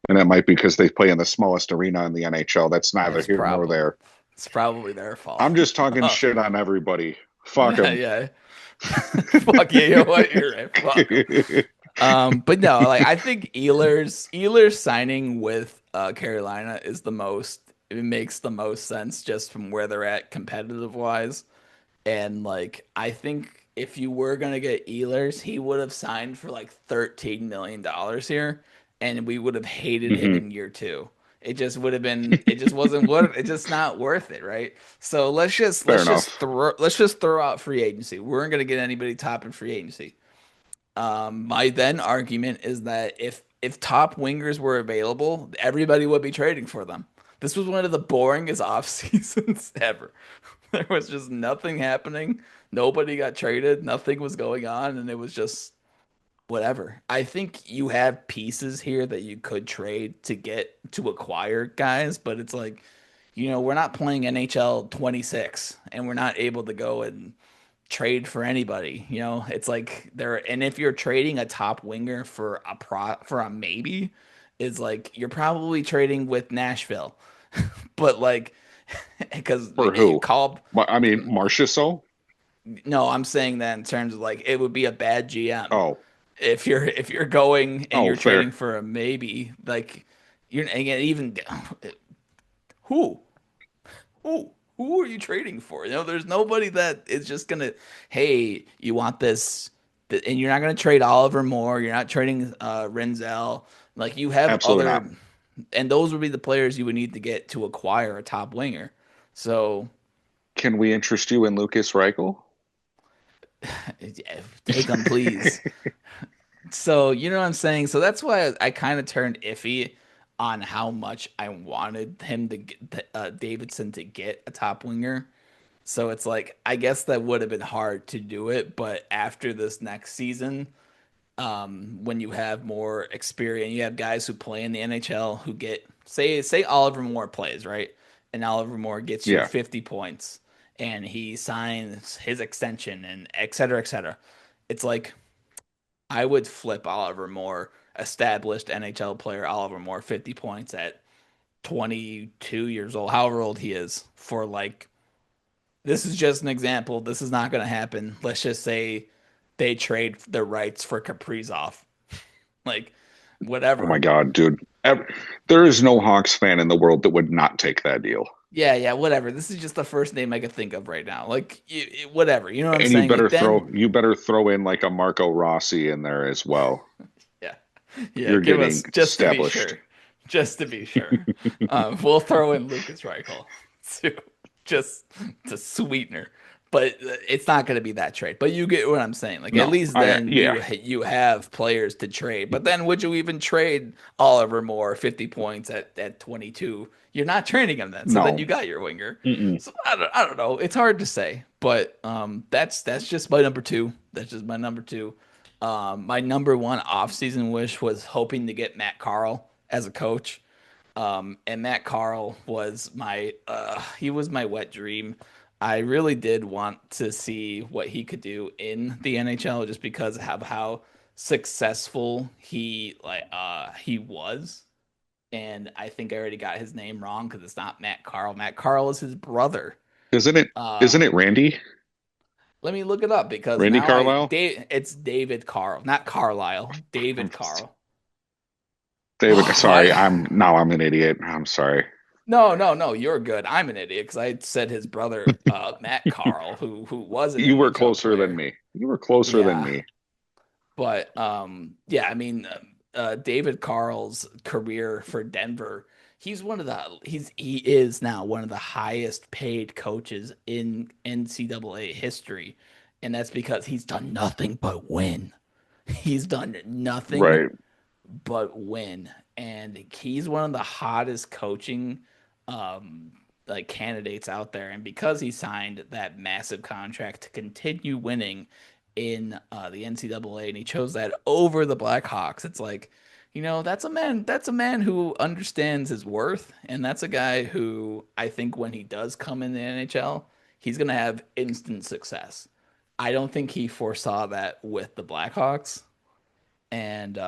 And that might be because they play in the smallest arena in the NHL. That's neither it's here nor probably there. it's probably their fault. I'm just talking shit on everybody. Fuck Yeah, them. yeah. Fuck yeah, you know what? You're right. Fuck 'em. But no, like I think Ehlers signing with Carolina is the most. It makes the most sense just from where they're at competitive wise. And like I think if you were gonna get Ehlers, he would have signed for like $13 million here, and we would have hated him Hmm. in year two. It just would have been. It just wasn't what. It's just not worth it, right? So Fair enough. let's just throw out free agency. We weren't gonna get anybody top in free agency. My then argument is that if top wingers were available, everybody would be trading for them. This was one of the boringest off seasons ever. There was just nothing happening. Nobody got traded. Nothing was going on, and it was just whatever. I think you have pieces here that you could trade to get to acquire guys, but it's like, we're not playing NHL 26, and we're not able to go and trade for anybody. It's like there, and if you're trading a top winger for a maybe, is like you're probably trading with Nashville, but like because For you who? call I mean, Marcia so? no, I'm saying that in terms of like it would be a bad GM Oh, if you're going and oh, you're trading fair. for a maybe like you're and even who who are you trading for? There's nobody that is just gonna, hey, you want this, and you're not gonna trade Oliver Moore. You're not trading Renzel. Like you have Absolutely not. other, and those would be the players you would need to get to acquire a top winger. So Can we interest you in Lucas Reichel? yeah, take them, please. So you know what I'm saying. So that's why I kind of turned iffy on how much I wanted him to get Davidson to get a top winger. So it's like I guess that would have been hard to do it, but after this next season, when you have more experience, you have guys who play in the NHL who get say Oliver Moore plays, right? And Oliver Moore gets you Yeah. 50 points and he signs his extension and et cetera, et cetera. It's like I would flip Oliver Moore, established NHL player Oliver Moore, 50 points at 22 years old, however old he is, for like, this is just an example. This is not going to happen. Let's just say they trade the rights for Kaprizov. Like, Oh my whatever. God, dude. There is no Hawks fan in the world that would not take that deal. Yeah, yeah, whatever. This is just the first name I could think of right now. Like, whatever. You know what I'm And you saying? better Like, then, throw in like a Marco Rossi in there as well. yeah, yeah, You're give getting us, just to be established. sure. Just to be sure. We'll throw in Lucas Reichel too, just to sweetener. But it's not going to be that trade. But you get what I'm saying. Like, at No, least I then yeah. you have players to trade. But then would you even trade Oliver Moore 50 points at 22? You're not trading him then. So then you No. got your winger. Mm-mm. So I don't know. It's hard to say. But that's just my number two. That's just my number two. My number one offseason wish was hoping to get Matt Carl as a coach. And Matt Carl was my wet dream. I really did want to see what he could do in the NHL just because of how successful he was. And I think I already got his name wrong because it's not Matt Carl. Matt Carl is his brother. Isn't it Uh, isn't it Randy? Let me look it up because Randy now Carlisle? it's David Carl, not Carlisle, I'm David just Carl. David, sorry, I'm an idiot. I'm sorry. No, no, no, you're good. I'm an idiot because I said his brother, Matt Carl, who was an You were NHL closer than player. me. You were closer than Yeah, me. but yeah, I mean, David Carl's career for Denver, he is now one of the highest paid coaches in NCAA history, and that's because he's done nothing but win. He's done nothing Right. but win. And he's one of the hottest coaching um like candidates out there. And because he signed that massive contract to continue winning in the NCAA and he chose that over the Blackhawks, it's like, that's a man who understands his worth. And that's a guy who I think when he does come in the NHL, he's gonna have instant success. I don't think he foresaw that with the Blackhawks. And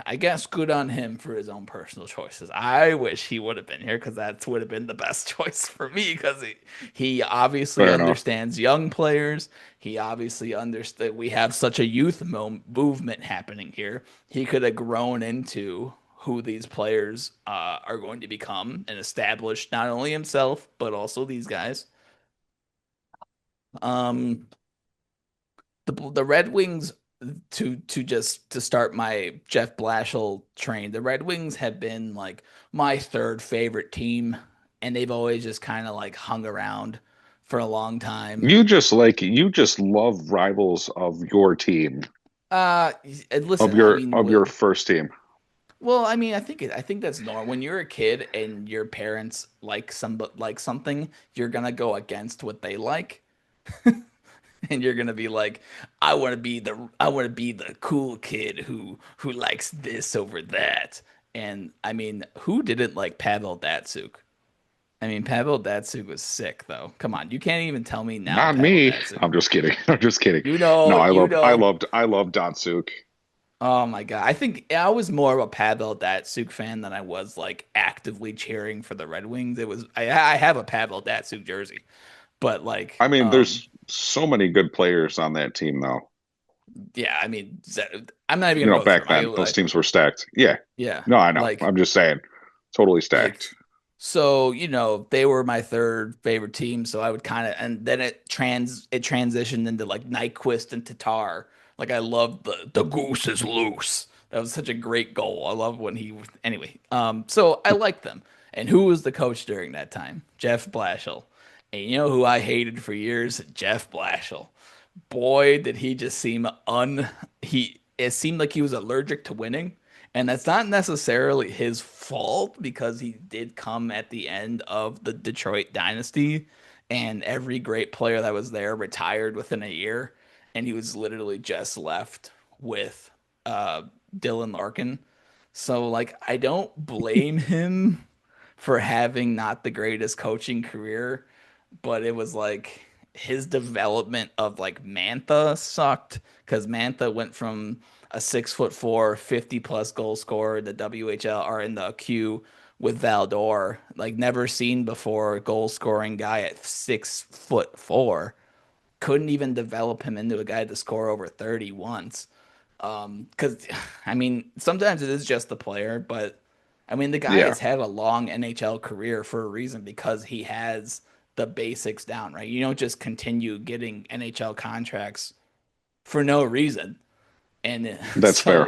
I guess good on him for his own personal choices. I wish he would have been here because that would have been the best choice for me because he obviously Fair enough. understands young players. He obviously understood we have such a movement happening here. He could have grown into who these players are going to become and establish not only himself but also these guys. Um, the Red Wings to start my Jeff Blashill train. The Red Wings have been like my third favorite team, and they've always just kind of like hung around for a long time. You just love rivals of your team, Uh, and listen, I mean, of your first team. well, I mean, I think that's normal. When you're a kid and your parents like something, you're gonna go against what they like. And you're gonna be like, I want to be the cool kid who likes this over that. And I mean, who didn't like Pavel Datsuk? I mean, Pavel Datsuk was sick though. Come on, you can't even tell me now Not Pavel me. Datsuk. I'm just kidding. I'm just kidding. You know, No, you know. I loved Datsuk. Oh my God, I think I was more of a Pavel Datsuk fan than I was like actively cheering for the Red Wings. I have a Pavel Datsuk jersey, but like I mean, there's so many good players on that team, though. yeah, I mean, I'm not even gonna go through Back them. then, those teams were stacked. Yeah. Yeah, No, I know. like I'm just saying, totally like stacked. so they were my third favorite team. So I would kind of, and then it transitioned into like Nyquist and Tatar. Like I loved the goose is loose. That was such a great goal. I love when anyway. So I liked them. And who was the coach during that time? Jeff Blashill. And you know who I hated for years? Jeff Blashill. Boy, did he just seem it seemed like he was allergic to winning. And that's not necessarily his fault because he did come at the end of the Detroit dynasty and every great player that was there retired within a year and he was literally just left with uh Dylan Larkin. So like I don't blame him for having not the greatest coaching career, but it was like his development of like Mantha sucked because Mantha went from a 6'4", 50 plus goal scorer in the WHL or in the Q with Valdor, like never seen before goal scoring guy at 6'4". Couldn't even develop him into a guy to score over 30 once. Because I mean, sometimes it is just the player, but I mean, the guy Yeah, has had a long NHL career for a reason because he has the basics down, right? You don't just continue getting NHL contracts for no reason. And that's fair.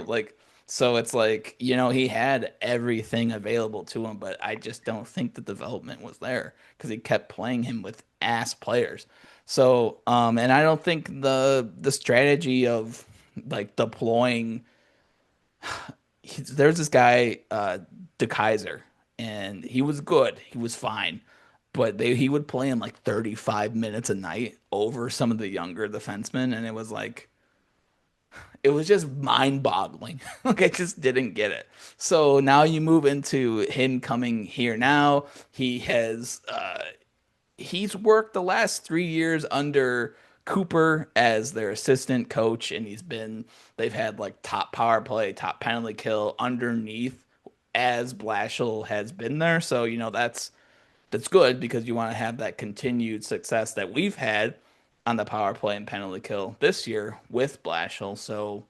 so it's like, you know, he had everything available to him, but I just don't think the development was there because he kept playing him with ass players. So, and I don't think the strategy of like deploying there's this guy, De Kaiser, and he was good. He was fine. But he would play him like 35 minutes a night over some of the younger defensemen, and it was just mind-boggling. Like I just didn't get it. So now you move into him coming here now. He's worked the last 3 years under Cooper as their assistant coach, and they've had like top power play, top penalty kill underneath as Blashill has been there. So, you know, that's good because you want to have that continued success that we've had on the power play and penalty kill this year with Blashill. So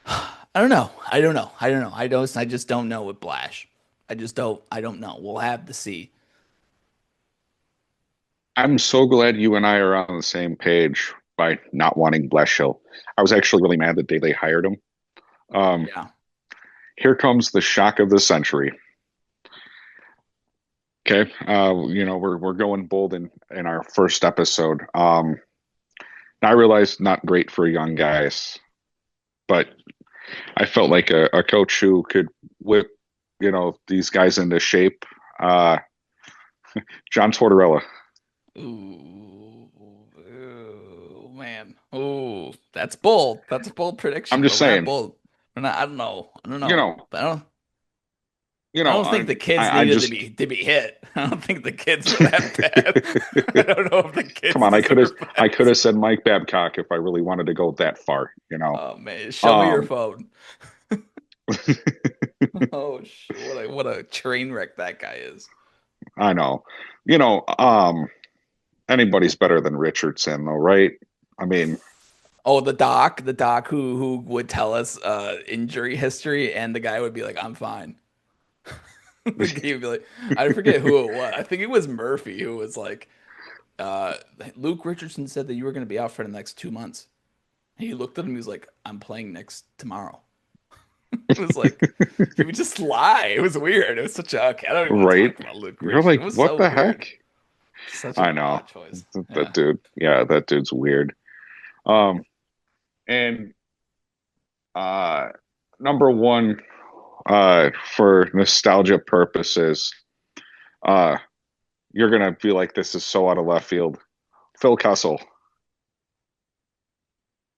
I don't know. I don't know. I don't know. I just don't know with Blash. I don't know. We'll have to see. I'm so glad you and I are on the same page by not wanting Bledsoe. I was actually really mad the day they hired him. Um, Yeah. Here comes the shock of the century. Okay, we're going bold in our first episode. I realize not great for young guys, but I felt like a coach who could whip these guys into shape. Uh, John Tortorella. Ooh, ooh, man. Ooh, that's bold. That's a bold I'm prediction, just but we're not saying, bold. We're not. I don't know. I don't you know. know, I don't. you I know, don't think I the kids I needed just to be hit. I don't think the kids were that bad. I don't know if the come kids on. deserve I that. could have said Mike Babcock if I really wanted to go that far. Oh man, show me your Um, phone. Oh shit, what a train wreck that guy is. I know. You know, anybody's better than Richardson, though, right? I mean, Oh, the doc who would tell us injury history, and the guy would be like, "I'm fine." He would be like, I forget who it was. I think it was Murphy who was like, uh, Luke Richardson said that you were going to be out for the next 2 months. He looked at him. He was like, I'm playing next tomorrow. It was like, he would just lie. It was weird. It was such a, okay, I don't even want to right? talk about Luke You're Richardson. like, It was what so the weird. heck? Such an I know odd choice. that Yeah. dude. Yeah, that dude's weird. Um, and uh, number one, for nostalgia purposes, uh, you're gonna be like, this is so out of left field. Phil Kessel.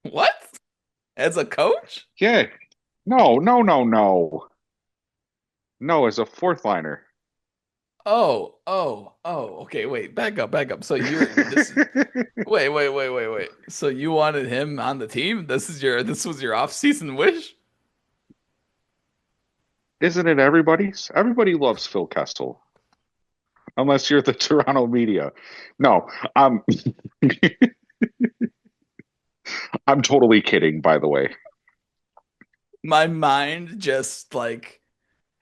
What? As a coach? Yeah. No, no, no, no. No, as a fourth liner. Okay, wait, back up. So wait. So you wanted him on the team? This was your off-season wish? Isn't it everybody's? Everybody loves Phil Kessel, unless you're the Toronto media. No, I'm I'm totally kidding, by the way. My mind just like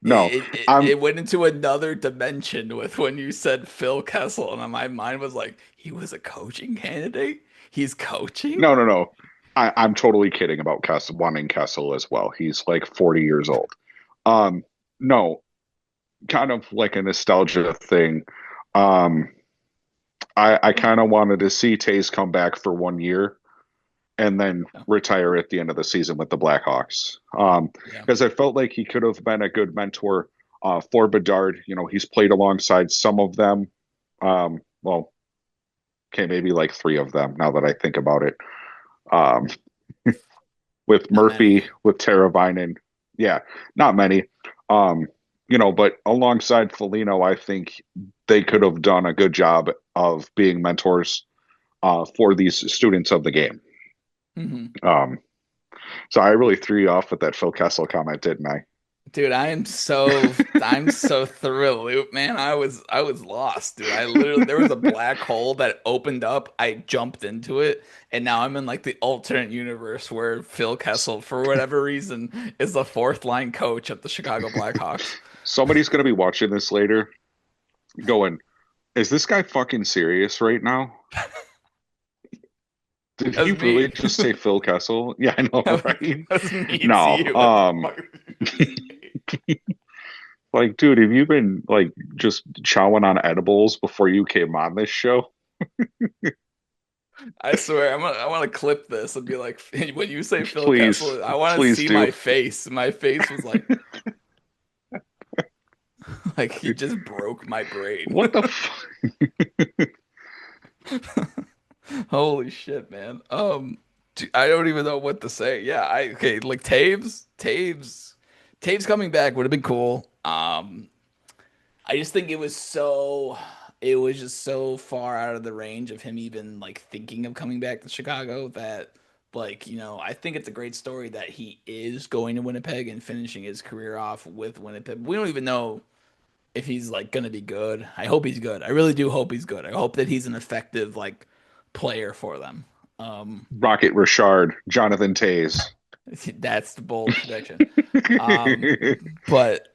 No, I'm it went into another dimension with when you said Phil Kessel, and my mind was like, he was a coaching candidate? He's coaching? no, no, no. I'm totally kidding about Kessel wanting Kessel as well. He's like 40 years old. Um, no, kind of like a nostalgia thing. Um, I kind of wanted to see Tays come back for 1 year and then Yeah. retire at the end of the season with the Blackhawks. Yeah. Because I felt like he could have been a good mentor for Bedard. You know, he's played alongside some of them. Well, okay, maybe like three of them now that I think about it. Um, with Not many. Murphy, with Teravainen. Yeah, not many. Um, but alongside Foligno, I think they could have done a good job of being mentors for these students of the game. Mhm. Um, so I really threw you off with that Phil Kessel comment, didn't I? Dude, I'm so through the loop, man. I was lost, dude. I literally there was a black hole that opened up. I jumped into it, and now I'm in like the alternate universe where Phil Kessel, for whatever reason, is the fourth line coach of the Chicago Blackhawks. Somebody's going to be watching this later going, is this guy fucking serious right now? Did That he was me. really just say Phil Kessel? Yeah, I know, right? That was me to No. you. What the fuck? Like, dude, have you been like just chowing on edibles before you came on this show? I swear, I want to clip this and be like, when you say Phil Please, Kessel, I want to please see do. my face. My face was like, like he just broke my brain. What the fuck? Holy shit, man. I don't even know what to say. Yeah, okay, like Taves coming back would have been cool. I just think it was just so far out of the range of him even like thinking of coming back to Chicago that like, I think it's a great story that he is going to Winnipeg and finishing his career off with Winnipeg. We don't even know if he's like gonna be good. I hope he's good. I really do hope he's good. I hope that he's an effective like player for them. Um, Rocket Richard, Jonathan Tays. that's the bold prediction. Um, but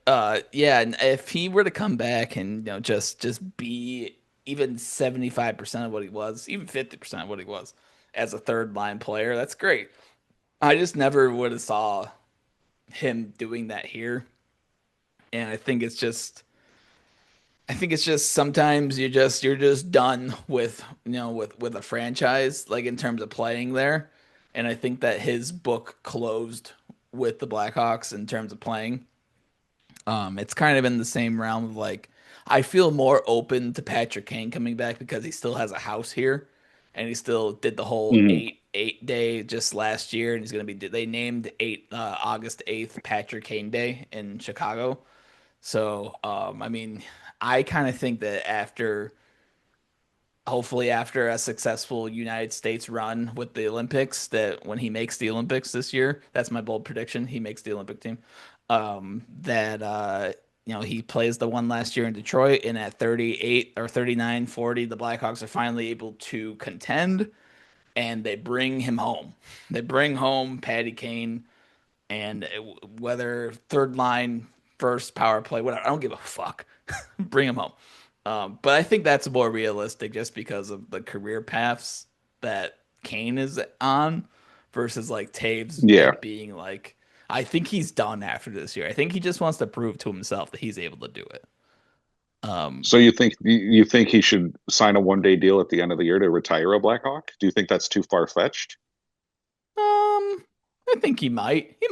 yeah, and if he were to come back and just be even 75% of what he was, even 50% of what he was as a third line player, that's great. I just never would have saw him doing that here. And I think it's just sometimes you're just done with with a franchise like in terms of playing there, and I think that his book closed with the Blackhawks in terms of playing. It's kind of in the same realm of like I feel more open to Patrick Kane coming back because he still has a house here, and he still did the whole Mhm. eight day just last year, and he's gonna be they named August 8th Patrick Kane Day in Chicago. So, I mean, I kind of think that hopefully after a successful United States run with the Olympics, that when he makes the Olympics this year, that's my bold prediction. He makes the Olympic team. That he plays the one last year in Detroit, and at 38 or 39, 40, the Blackhawks are finally able to contend, and they bring him home. They bring home Patty Kane, and whether third line, first power play, whatever, I don't give a fuck. Bring him home. But I think that's more realistic just because of the career paths that Kane is on versus like Taves Yeah. it being like, I think he's done after this year. I think he just wants to prove to himself that he's able to do it. Um, So you think he should sign a 1-day deal at the end of the year to retire a Blackhawk? Do you think that's too far fetched? I think he might. He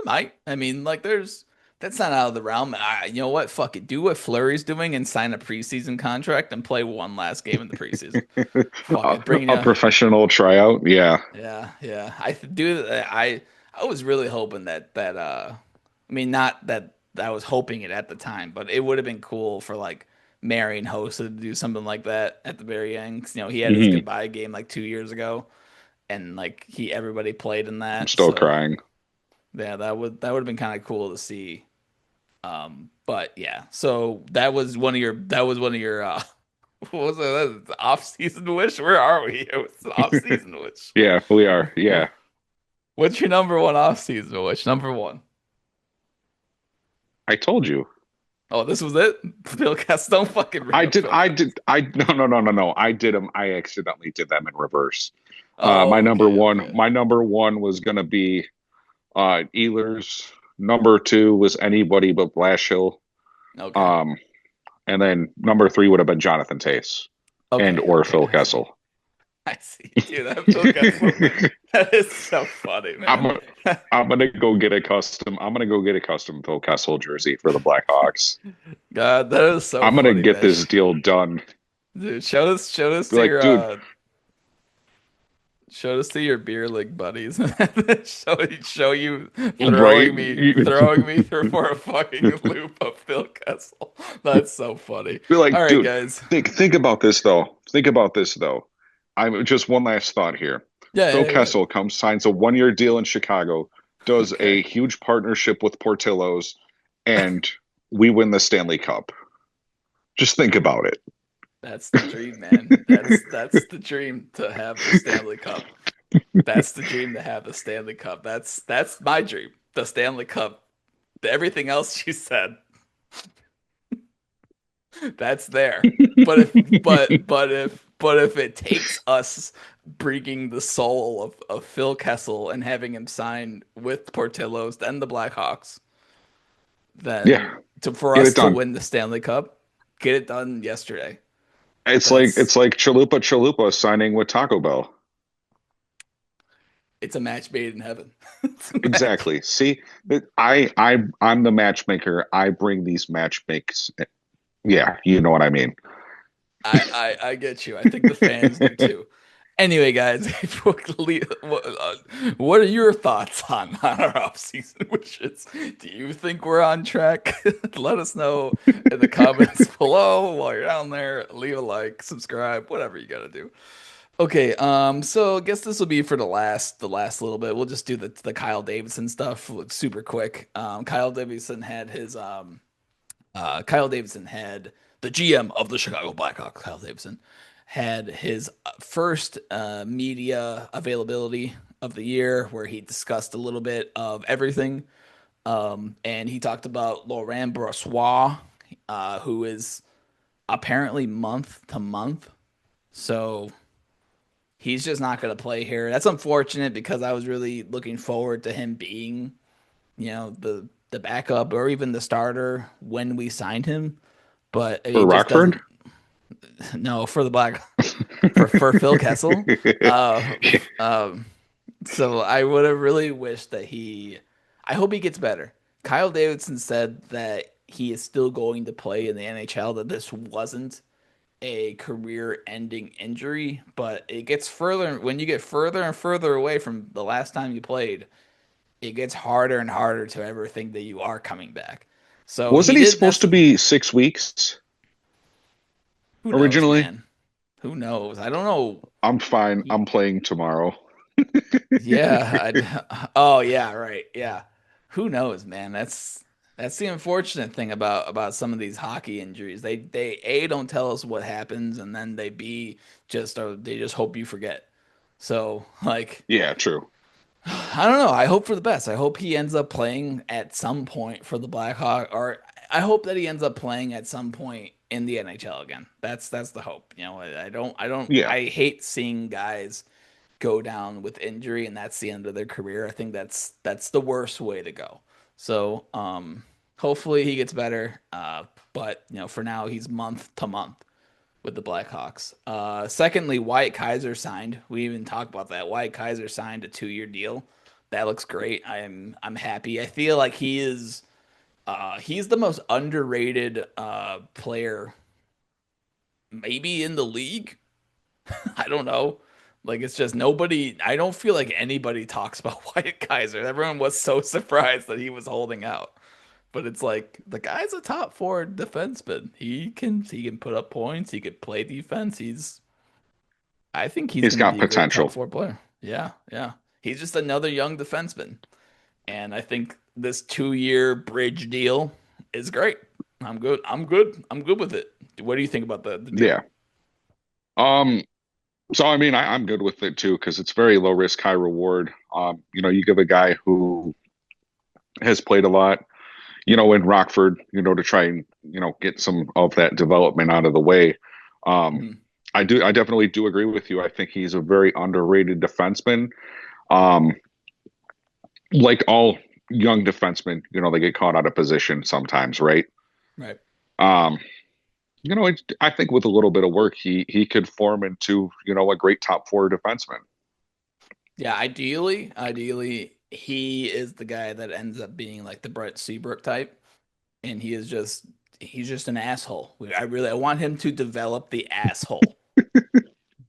might. I mean, like, that's not out of the realm. You know what? Fuck it. Do what Fleury's doing and sign a preseason contract and play one last game in the preseason. Fuck a, it. Bring a you. professional tryout? Yeah. Yeah, yeah. I was really hoping I mean, not that I was hoping it at the time, but it would have been cool for like Marion Hossa to do something like that at the very end. 'Cause, he had his Hmm. goodbye game like 2 years ago, and like everybody played in I'm that. still So crying. yeah, that would have been kind of cool to see. But yeah, so that was one of your what was it? The off-season wish? Where are we? It was an off-season wish. Yeah, we are. Yeah. What's your number one off-season wish? Number one. I told you. Oh, this was it? Phil Kessel. Don't fucking bring I up did Phil I Kessel. did I no no no no no. I did them. I accidentally did them in reverse. My Oh, number okay, one okay. my number one was gonna be Ehlers. Number two was anybody but Blashill. Okay. Um and then number three would have been Jonathan Tace and Okay, or okay. Phil I see. Kessel. I see. Dude, that Phil Kessel. That is so funny, man. I'm I'm gonna go get a custom. I'm gonna go get a custom Phil Kessel jersey for the Blackhawks. God, that is so I'm gonna funny, get man. this deal done. Dude, show this Be to like, your dude, Show us to your beer league buddies. Show you Right? throwing me through for a fucking loop of Phil Kessel. That's so funny. Be All like, right, dude, guys. think about this though. Think about this though. I'm just one last thought here. Yeah, Phil yeah, go ahead. Kessel comes, signs a 1 year deal in Chicago, does Okay. a huge partnership with Portillo's, and we win the Stanley Cup. Just think about it. That's the dream, man. That's the dream to have the Stanley Cup. That's the dream to have the Stanley Cup. That's my dream. The Stanley Cup. Everything else you said, that's there. But if it takes us bringing the soul of Phil Kessel and having him sign with Portillo's, then the Blackhawks, then Yeah, for get us it to done. win the Stanley Cup, get it done yesterday. It's like That's Chalupa Chalupa signing with Taco Bell. it's a match made in heaven. It's a match. Exactly. See, I'm the matchmaker. I bring these matchmakes. Yeah, you know what I mean. I get you. I think the fans do too. Anyway, guys, what are your thoughts on our offseason wishes? Do you think we're on track? Let us know in the comments below while you're down there. Leave a like, subscribe, whatever you gotta do. Okay, so I guess this will be for the last little bit. We'll just do the Kyle Davidson stuff super quick. Kyle Davidson had the GM of the Chicago Blackhawks, Kyle Davidson, had his first media availability of the year where he discussed a little bit of everything. And he talked about Laurent Brossoit, who is apparently month to month. So he's just not going to play here. That's unfortunate because I was really looking forward to him being, the backup or even the starter when we signed him. But For he just Rockford? doesn't. No, for the Black for Phil Kessel. Uh, um, so I would have really wished that he. I hope he gets better. Kyle Davidson said that he is still going to play in the NHL. That this wasn't a career-ending injury, but it gets further when you get further and further away from the last time you played. It gets harder and harder to ever think that you are coming back. So he Wasn't he did. supposed to be 6 weeks Who knows, originally? man? Who knows? I don't know. I'm fine. He, I'm playing tomorrow. yeah. Oh, yeah. Right. Yeah. Who knows, man? That's the unfortunate thing about some of these hockey injuries. They A don't tell us what happens, and then they B they just hope you forget. So like Yeah, true. I don't know. I hope for the best. I hope he ends up playing at some point for the Blackhawk, or I hope that he ends up playing at some point in the NHL again. That's the hope. Yeah. I hate seeing guys go down with injury and that's the end of their career. I think that's the worst way to go. So, hopefully he gets better. But for now he's month to month with the Blackhawks. Secondly, Wyatt Kaiser signed. We even talked about that. Wyatt Kaiser signed a 2-year deal. That looks great. I'm happy. I feel like he's the most underrated player maybe in the league. I don't know. Like it's just nobody. I don't feel like anybody talks about Wyatt Kaiser. Everyone was so surprised that he was holding out. But it's like the guy's a top four defenseman. He can put up points. He could play defense. I think he's He's going to got be a great top potential. four player. Yeah, yeah. He's just another young defenseman, and I think this 2-year bridge deal is great. I'm good. I'm good. I'm good with it. What do you think about the deal? Yeah. Um, so I mean I'm good with it too because it's very low risk, high reward. You give a guy who has played a lot, in Rockford, to try and, get some of that development out of the way. Um, Mhm. I definitely do agree with you. I think he's a very underrated defenseman. Um, like all young defensemen, they get caught out of position sometimes, right? Right. Um, I think with a little bit of work, he could form into, a great top four defenseman. Yeah, ideally, he is the guy that ends up being like the Brett Seabrook type, and he's just an asshole. I want him to develop the asshole.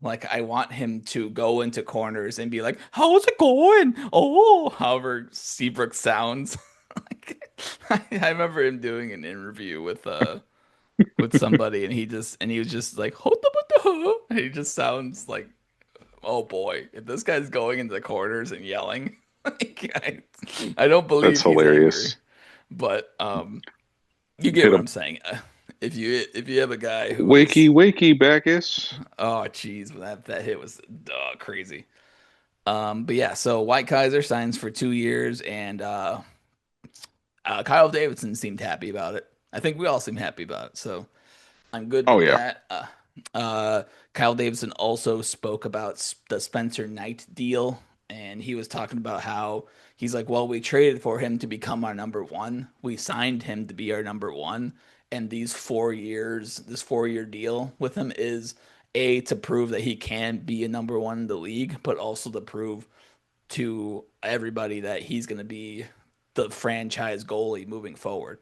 Like I want him to go into corners and be like, "How's it going?" Oh, however Seabrook sounds. Like, I remember him doing an interview with somebody, and he was just like, and he just sounds like, oh boy, if this guy's going into the corners and yelling, like, I don't That's believe he's angry. hilarious. But you get Hit what him. I'm saying. If you have a guy who is, Wakey, wakey, Bacchus. oh geez, that hit was crazy. But yeah, so White Kaiser signs for 2 years, and Kyle Davidson seemed happy about it. I think we all seem happy about it. So I'm good Oh with yeah. that. Uh, Kyle Davidson also spoke about the Spencer Knight deal, and he was talking about how he's like, well, we traded for him to become our number one. We signed him to be our number one, and this 4 year deal with him is a to prove that he can be a number one in the league, but also to prove to everybody that he's going to be the franchise goalie moving forward.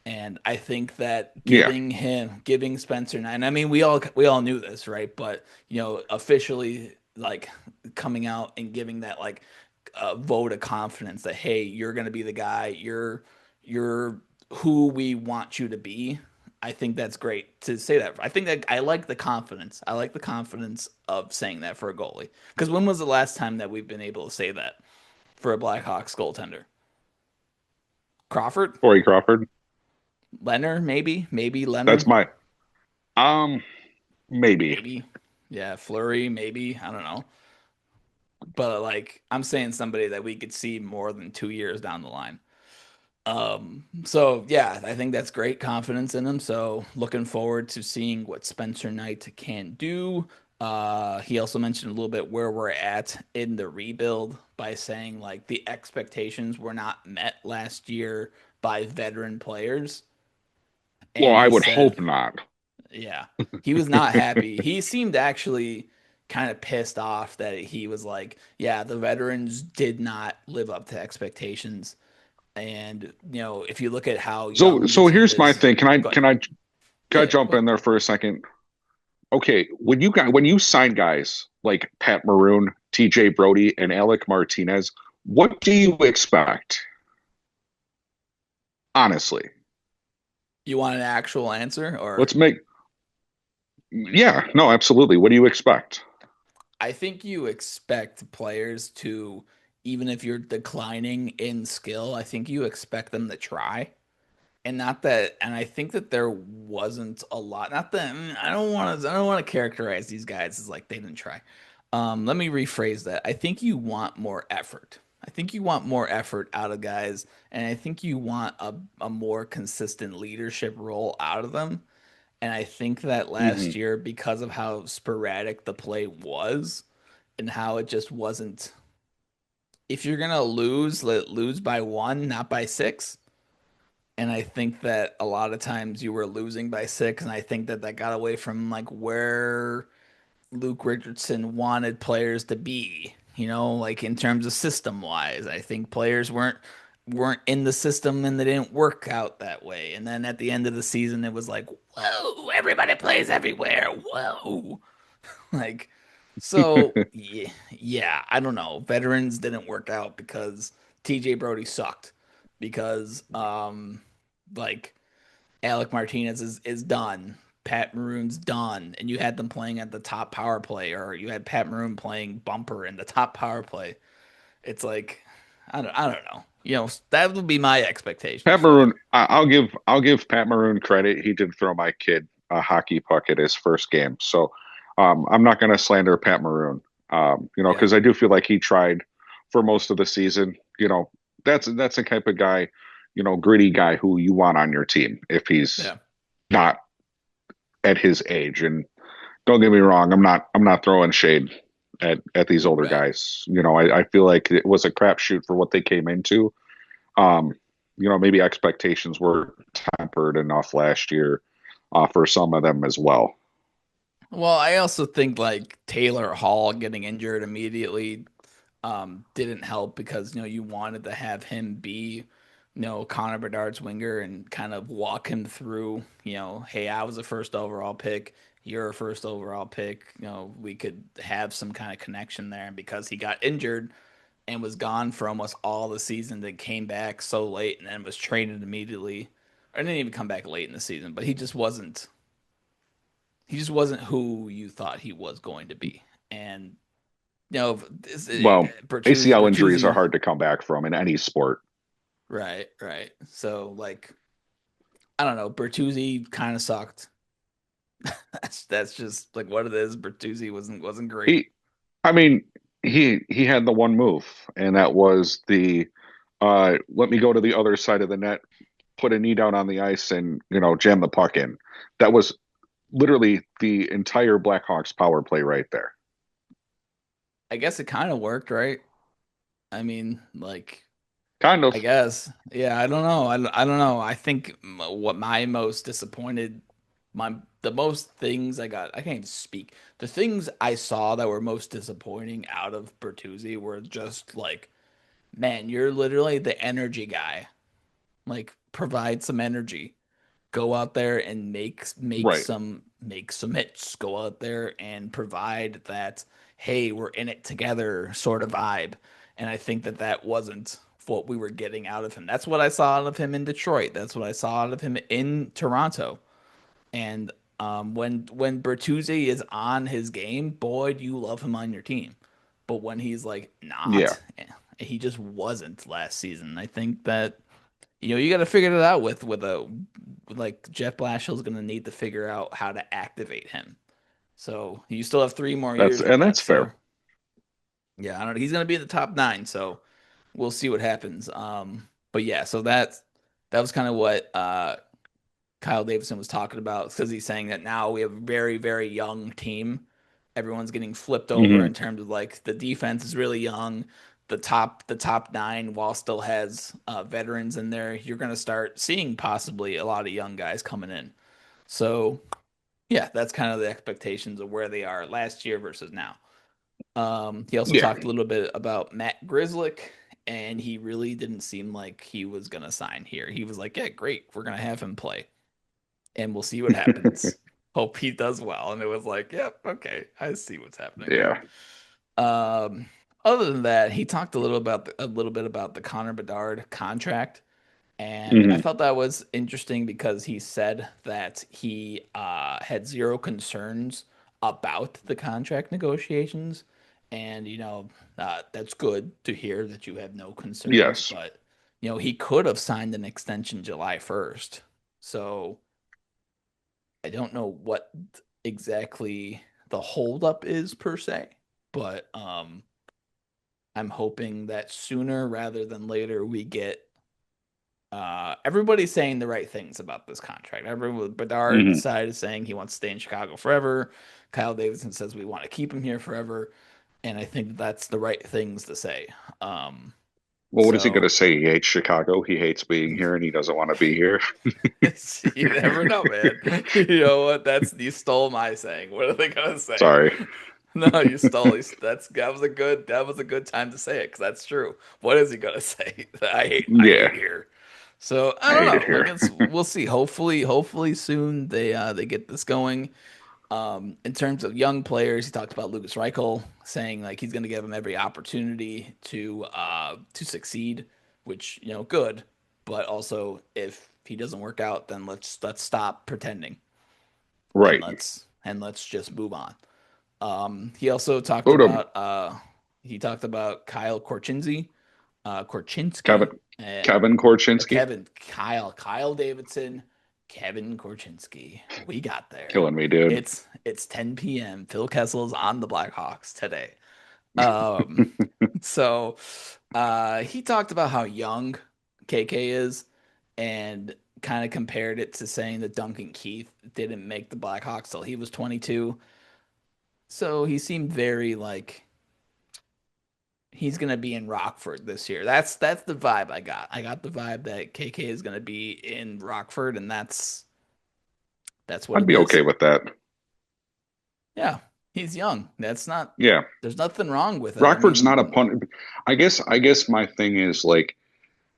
And I think that Yeah. giving Spencer Knight, and I mean, we all knew this, right? But officially like coming out and giving that like vote of confidence that hey, you're gonna be the guy, you're who we want you to be. I think that's great to say that. I think that I like the confidence. I like the confidence of saying that for a goalie. Because when was the last time that we've been able to say that for a Blackhawks goaltender? Crawford, Corey Crawford. Leonard, maybe That's Leonard. my maybe. Maybe. Yeah, Flurry, maybe. I don't know. But like I'm saying somebody that we could see more than 2 years down the line. So yeah, I think that's great confidence in him. So looking forward to seeing what Spencer Knight can do. He also mentioned a little bit where we're at in the rebuild by saying like the expectations were not met last year by veteran players. Well, And I he would said hope not. yeah. He was not happy. He seemed actually kind of pissed off that he was like, yeah, the veterans did not live up to expectations. And, if you look at how So young the so team here's my is, thing. Can I go ahead. can I can I Yeah, jump go in there for a second? Okay, when you sign guys like Pat Maroon, TJ Brody, and Alec Martinez, what do you expect? Honestly. You want an actual answer or Let's make yeah, no, absolutely. What do you expect? I think you expect players to, even if you're declining in skill, I think you expect them to try. And I think that there wasn't a lot. Not that I don't want to characterize these guys as like they didn't try. Let me rephrase that. I think you want more effort. I think you want more effort out of guys, and I think you want a more consistent leadership role out of them. And I think that last Hmm. year, because of how sporadic the play was and how it just wasn't, if you're gonna lose, lose by one, not by six. And I think that a lot of times you were losing by six, and I think that that got away from like where Luke Richardson wanted players to be, like in terms of system wise. I think players weren't in the system and they didn't work out that way. And then at the end of the season it was like, whoa, everybody plays everywhere. Whoa. Like so yeah, yeah, I don't know. Veterans didn't work out because TJ Brody sucked. Because like Alec Martinez is done. Pat Maroon's done, and you had them playing at the top power play, or you had Pat Maroon playing bumper in the top power play. It's like I don't know. That would be my expectations Pat for them. Maroon, I'll give Pat Maroon credit. He did throw my kid a hockey puck at his first game. So I'm not going to slander Pat Maroon. Yeah, Because I do feel like he tried for most of the season. That's the type of guy, gritty guy who you want on your team if he's yeah, not at his age. And don't get me wrong, I'm not throwing shade at these older right. guys. I feel like it was a crapshoot for what they came into. Um, maybe expectations were tempered enough last year for some of them as well. Well, I also think like Taylor Hall getting injured immediately didn't help because you wanted to have him be Connor Bedard's winger and kind of walk him through hey, I was the first overall pick. you're a first overall pick. We could have some kind of connection there. And because he got injured and was gone for almost all the season, then came back so late and then was traded immediately. Or didn't even come back late in the season, but he just wasn't. He just wasn't who you thought he was going to be. And Well, ACL injuries are Bertuzzi, hard to come back from in any sport. right, right. So like, I don't know. Bertuzzi kind of sucked. That's just like what it is. Bertuzzi wasn't great. He, I mean, he had the one move, and that was the let me go to the other side of the net, put a knee down on the ice, and jam the puck in. That was literally the entire Blackhawks power play right there. I guess it kind of worked, right? I mean, like, Kind I of. guess, yeah. I don't know. I don't know. I think what my most disappointed, the most things I can't even speak. The things I saw that were most disappointing out of Bertuzzi were just like, man, you're literally the energy guy. Like, provide some energy. Go out there and Right. make some hits. Go out there and provide that, hey, we're in it together sort of vibe. And I think that wasn't what we were getting out of him. That's what I saw out of him in Detroit. That's what I saw out of him in Toronto. And when Bertuzzi is on his game, boy, do you love him on your team. But when he's like Yeah. not, he just wasn't last season. I think that you got to figure it out like Jeff Blashill's going to need to figure out how to activate him. So you still have 3 more years with that. That's So fair. yeah, I don't know. He's going to be in the top 9. So we'll see what happens. But yeah, so that was kind of what Kyle Davidson was talking about because he's saying that now we have a very, very young team. Everyone's getting flipped over in Hmm. terms of like the defense is really young. The top 9, while still has veterans in there, you're going to start seeing possibly a lot of young guys coming in. So yeah, that's kind of the expectations of where they are last year versus now. He also Yeah. talked a little bit about Matt Grzelcyk, and he really didn't seem like he was going to sign here. He was like, "Yeah, great, we're going to have him play." And we'll see what happens. Hope he does well. And it was like, yep, okay, I see what's happening there. Yeah. Um, Other than that, he talked a little bit about the Connor Bedard contract, and I Hmm. thought that was interesting because he said that he had zero concerns about the contract negotiations, and that's good to hear that you have no concerns. Yes. But he could have signed an extension July 1st, so. I don't know what exactly the holdup is per se, but I'm hoping that sooner rather than later we get everybody's saying the right things about this contract. Everyone, Bedard Hmm. side is saying he wants to stay in Chicago forever. Kyle Davidson says we want to keep him here forever, and I think that's the right things to say. Um, Well, what is he going so to say? He hates Chicago. He hates being here, and he doesn't want to be here. you never know, man. You know what? You stole my saying. What are they gonna say? Sorry. No, you stole. That was a good time to say it because that's true. What is he gonna say? I Yeah. hate here. So I I don't hate it know. I here. guess we'll see. Hopefully soon they get this going. In terms of young players, he talked about Lucas Reichel saying like he's gonna give him every opportunity to succeed, which good, but also if he doesn't work out, then let's stop pretending and Right. let's just move on. He also talked Odom. about Kyle Kevin. Korchinski, uh, Kevin Korchinski. Kyle Davidson, Kevin Korchinski. We got there. Killing me, dude. It's 10 p.m. Phil Kessel's on the Blackhawks today. Um, so he talked about how young KK is and kind of compared it to saying that Duncan Keith didn't make the Blackhawks till he was 22. So he seemed very like he's gonna be in Rockford this year. That's the vibe I got. I got the vibe that KK is gonna be in Rockford, and that's what I'd it be is. okay with that. Yeah, he's young. That's not. Yeah. There's nothing wrong with it. I Rockford's not a mean, pun. I guess my thing is like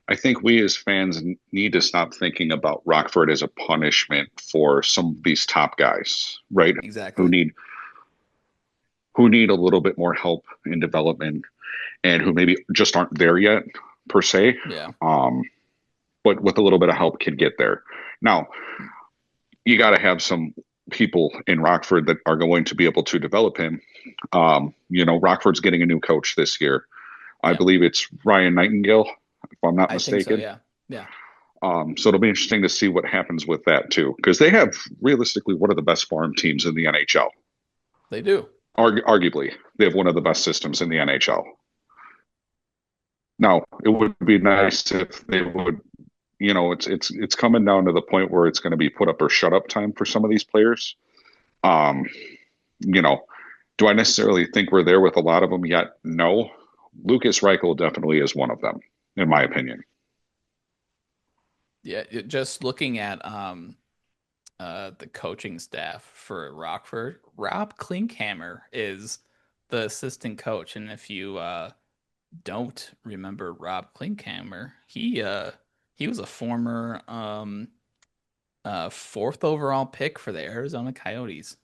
I think we as fans need to stop thinking about Rockford as a punishment for some of these top guys, right? Who Exactly. need who need a little bit more help in development and who maybe just aren't there yet per se. Yeah. Um, but with a little bit of help can get there. Now, you got to have some people in Rockford that are going to be able to develop him. Rockford's getting a new coach this year. I Yeah. believe it's Ryan Nightingale, if I'm not I think so. mistaken. Yeah. Yeah. So it'll be interesting to see what happens with that too, because they have realistically one of the best farm teams in the NHL. They do. Arguably, they have one of the best systems in the NHL. Now, it would be nice if they would, it's coming down to the point where it's going to be put up or shut up time for some of these players. Um, you know, do I necessarily think we're there with a lot of them yet? No. Lucas Reichel definitely is one of them, in my opinion. Yeah. Just looking at the coaching staff for Rockford, Rob Klinkhammer is the assistant coach. And if you don't remember Rob Klinkhammer, he was a former fourth overall pick for the Arizona Coyotes.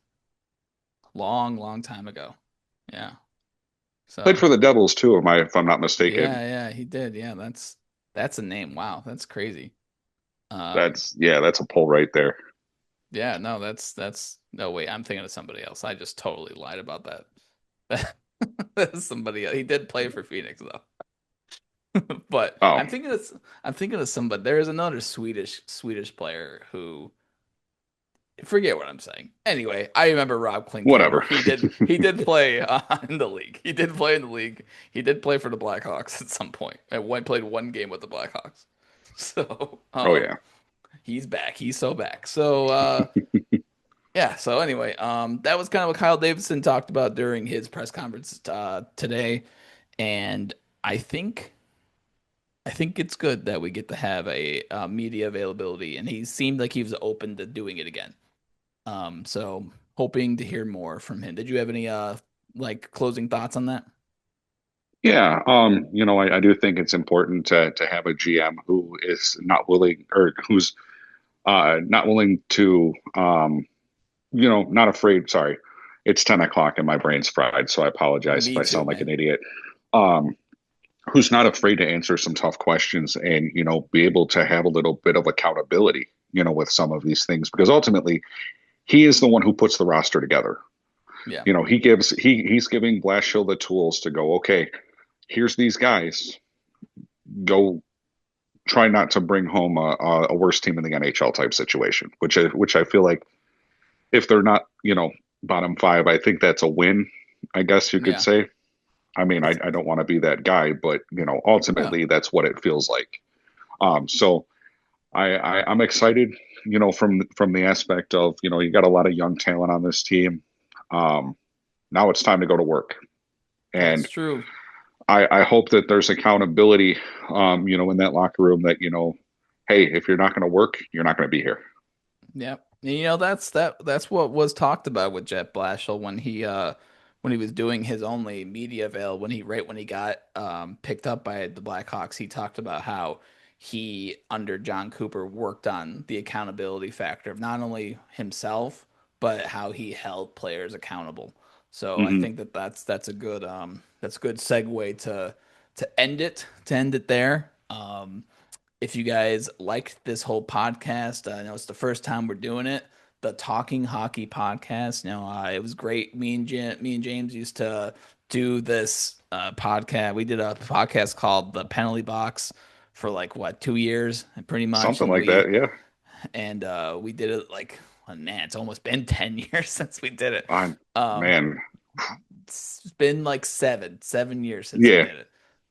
Long, long time ago. Yeah. Played So for the Devils too, if I'm not mistaken. yeah, he did. Yeah, that's a name. Wow, that's crazy. Um, That's a pull right there. yeah, no, that's no wait, I'm thinking of somebody else. I just totally lied about that. That's somebody else. He did play for Phoenix though. But Oh, I'm thinking of somebody. There is another Swedish player who forget what I'm saying. Anyway, I remember Rob Klinkhammer. whatever. He did play in the league. He did play in the league. He did play for the Blackhawks at some point. And played one game with the Blackhawks. So Oh yeah. he's back. He's so back. So yeah. So anyway, that was kind of what Kyle Davidson talked about during his press conference today, and I think I think it's good that we get to have a media availability, and he seemed like he was open to doing it again. So hoping to hear more from him. Did you have any like closing thoughts on that? Yeah, I do think it's important to have a GM who is not willing or who's not willing to not afraid. Sorry, it's 10 o'clock and my brain's fried, so I apologize if Me I too, sound like man. an idiot. Um, who's not afraid to answer some tough questions and be able to have a little bit of accountability, with some of these things because ultimately he is the one who puts the roster together. Yeah. He's giving Blashill the tools to go, okay, here's these guys, go try not to bring home a worse team in the NHL type situation, which I feel like if they're not, bottom five, I think that's a win, I guess you could Yeah. say. I mean, It's I don't want to be that guy, but yeah. ultimately that's what it feels like. So I'm excited, from the aspect of, you got a lot of young talent on this team. Um, now it's time to go to work. That's And true. I hope that there's accountability, in that locker room that, hey, if you're not going to work, you're not going to be here. Yeah. That's what was talked about with Jet Blashill when he was doing his only media avail when he got picked up by the Blackhawks, he talked about how he under John Cooper worked on the accountability factor of not only himself but how he held players accountable. So I Mm-hmm. think that's a good segue to end it there. If you guys liked this whole podcast, I know it's the first time we're doing it. The Talking Hockey podcast. It was great. Me and James used to do this podcast. We did a podcast called The Penalty Box for like what 2 years, pretty much, Something like that. Yeah. we did it like man, it's almost been 10 years since we did it. I'm, Um, man. it's been like 7 years since we Yeah. did it.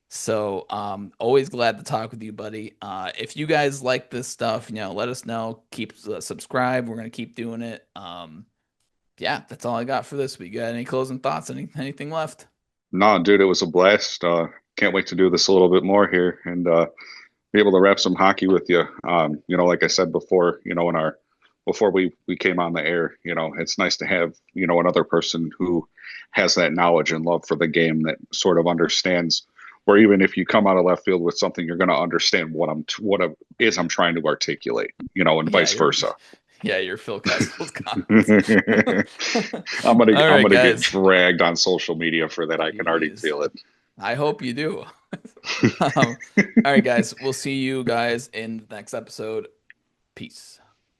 So, always glad to talk with you, buddy. If you guys like this stuff, let us know. Keep subscribe. We're gonna keep doing it. Yeah, that's all I got for this week. Got any closing thoughts? Anything left? No, dude, it was a blast. Can't wait to do this a little bit more here and be able to wrap some hockey with you. Like I said before, in our before we came on the air, it's nice to have, another person who has that knowledge and love for the game that sort of understands Or even if you come out of left field with something, you're going to understand I'm trying to articulate, and Yeah, vice versa. your Phil Kessel's comments. I'm All right, gonna get guys. dragged on social media for that. I can already Jeez. feel it. I hope you do. All right, guys. We'll see you guys in the next episode. Peace.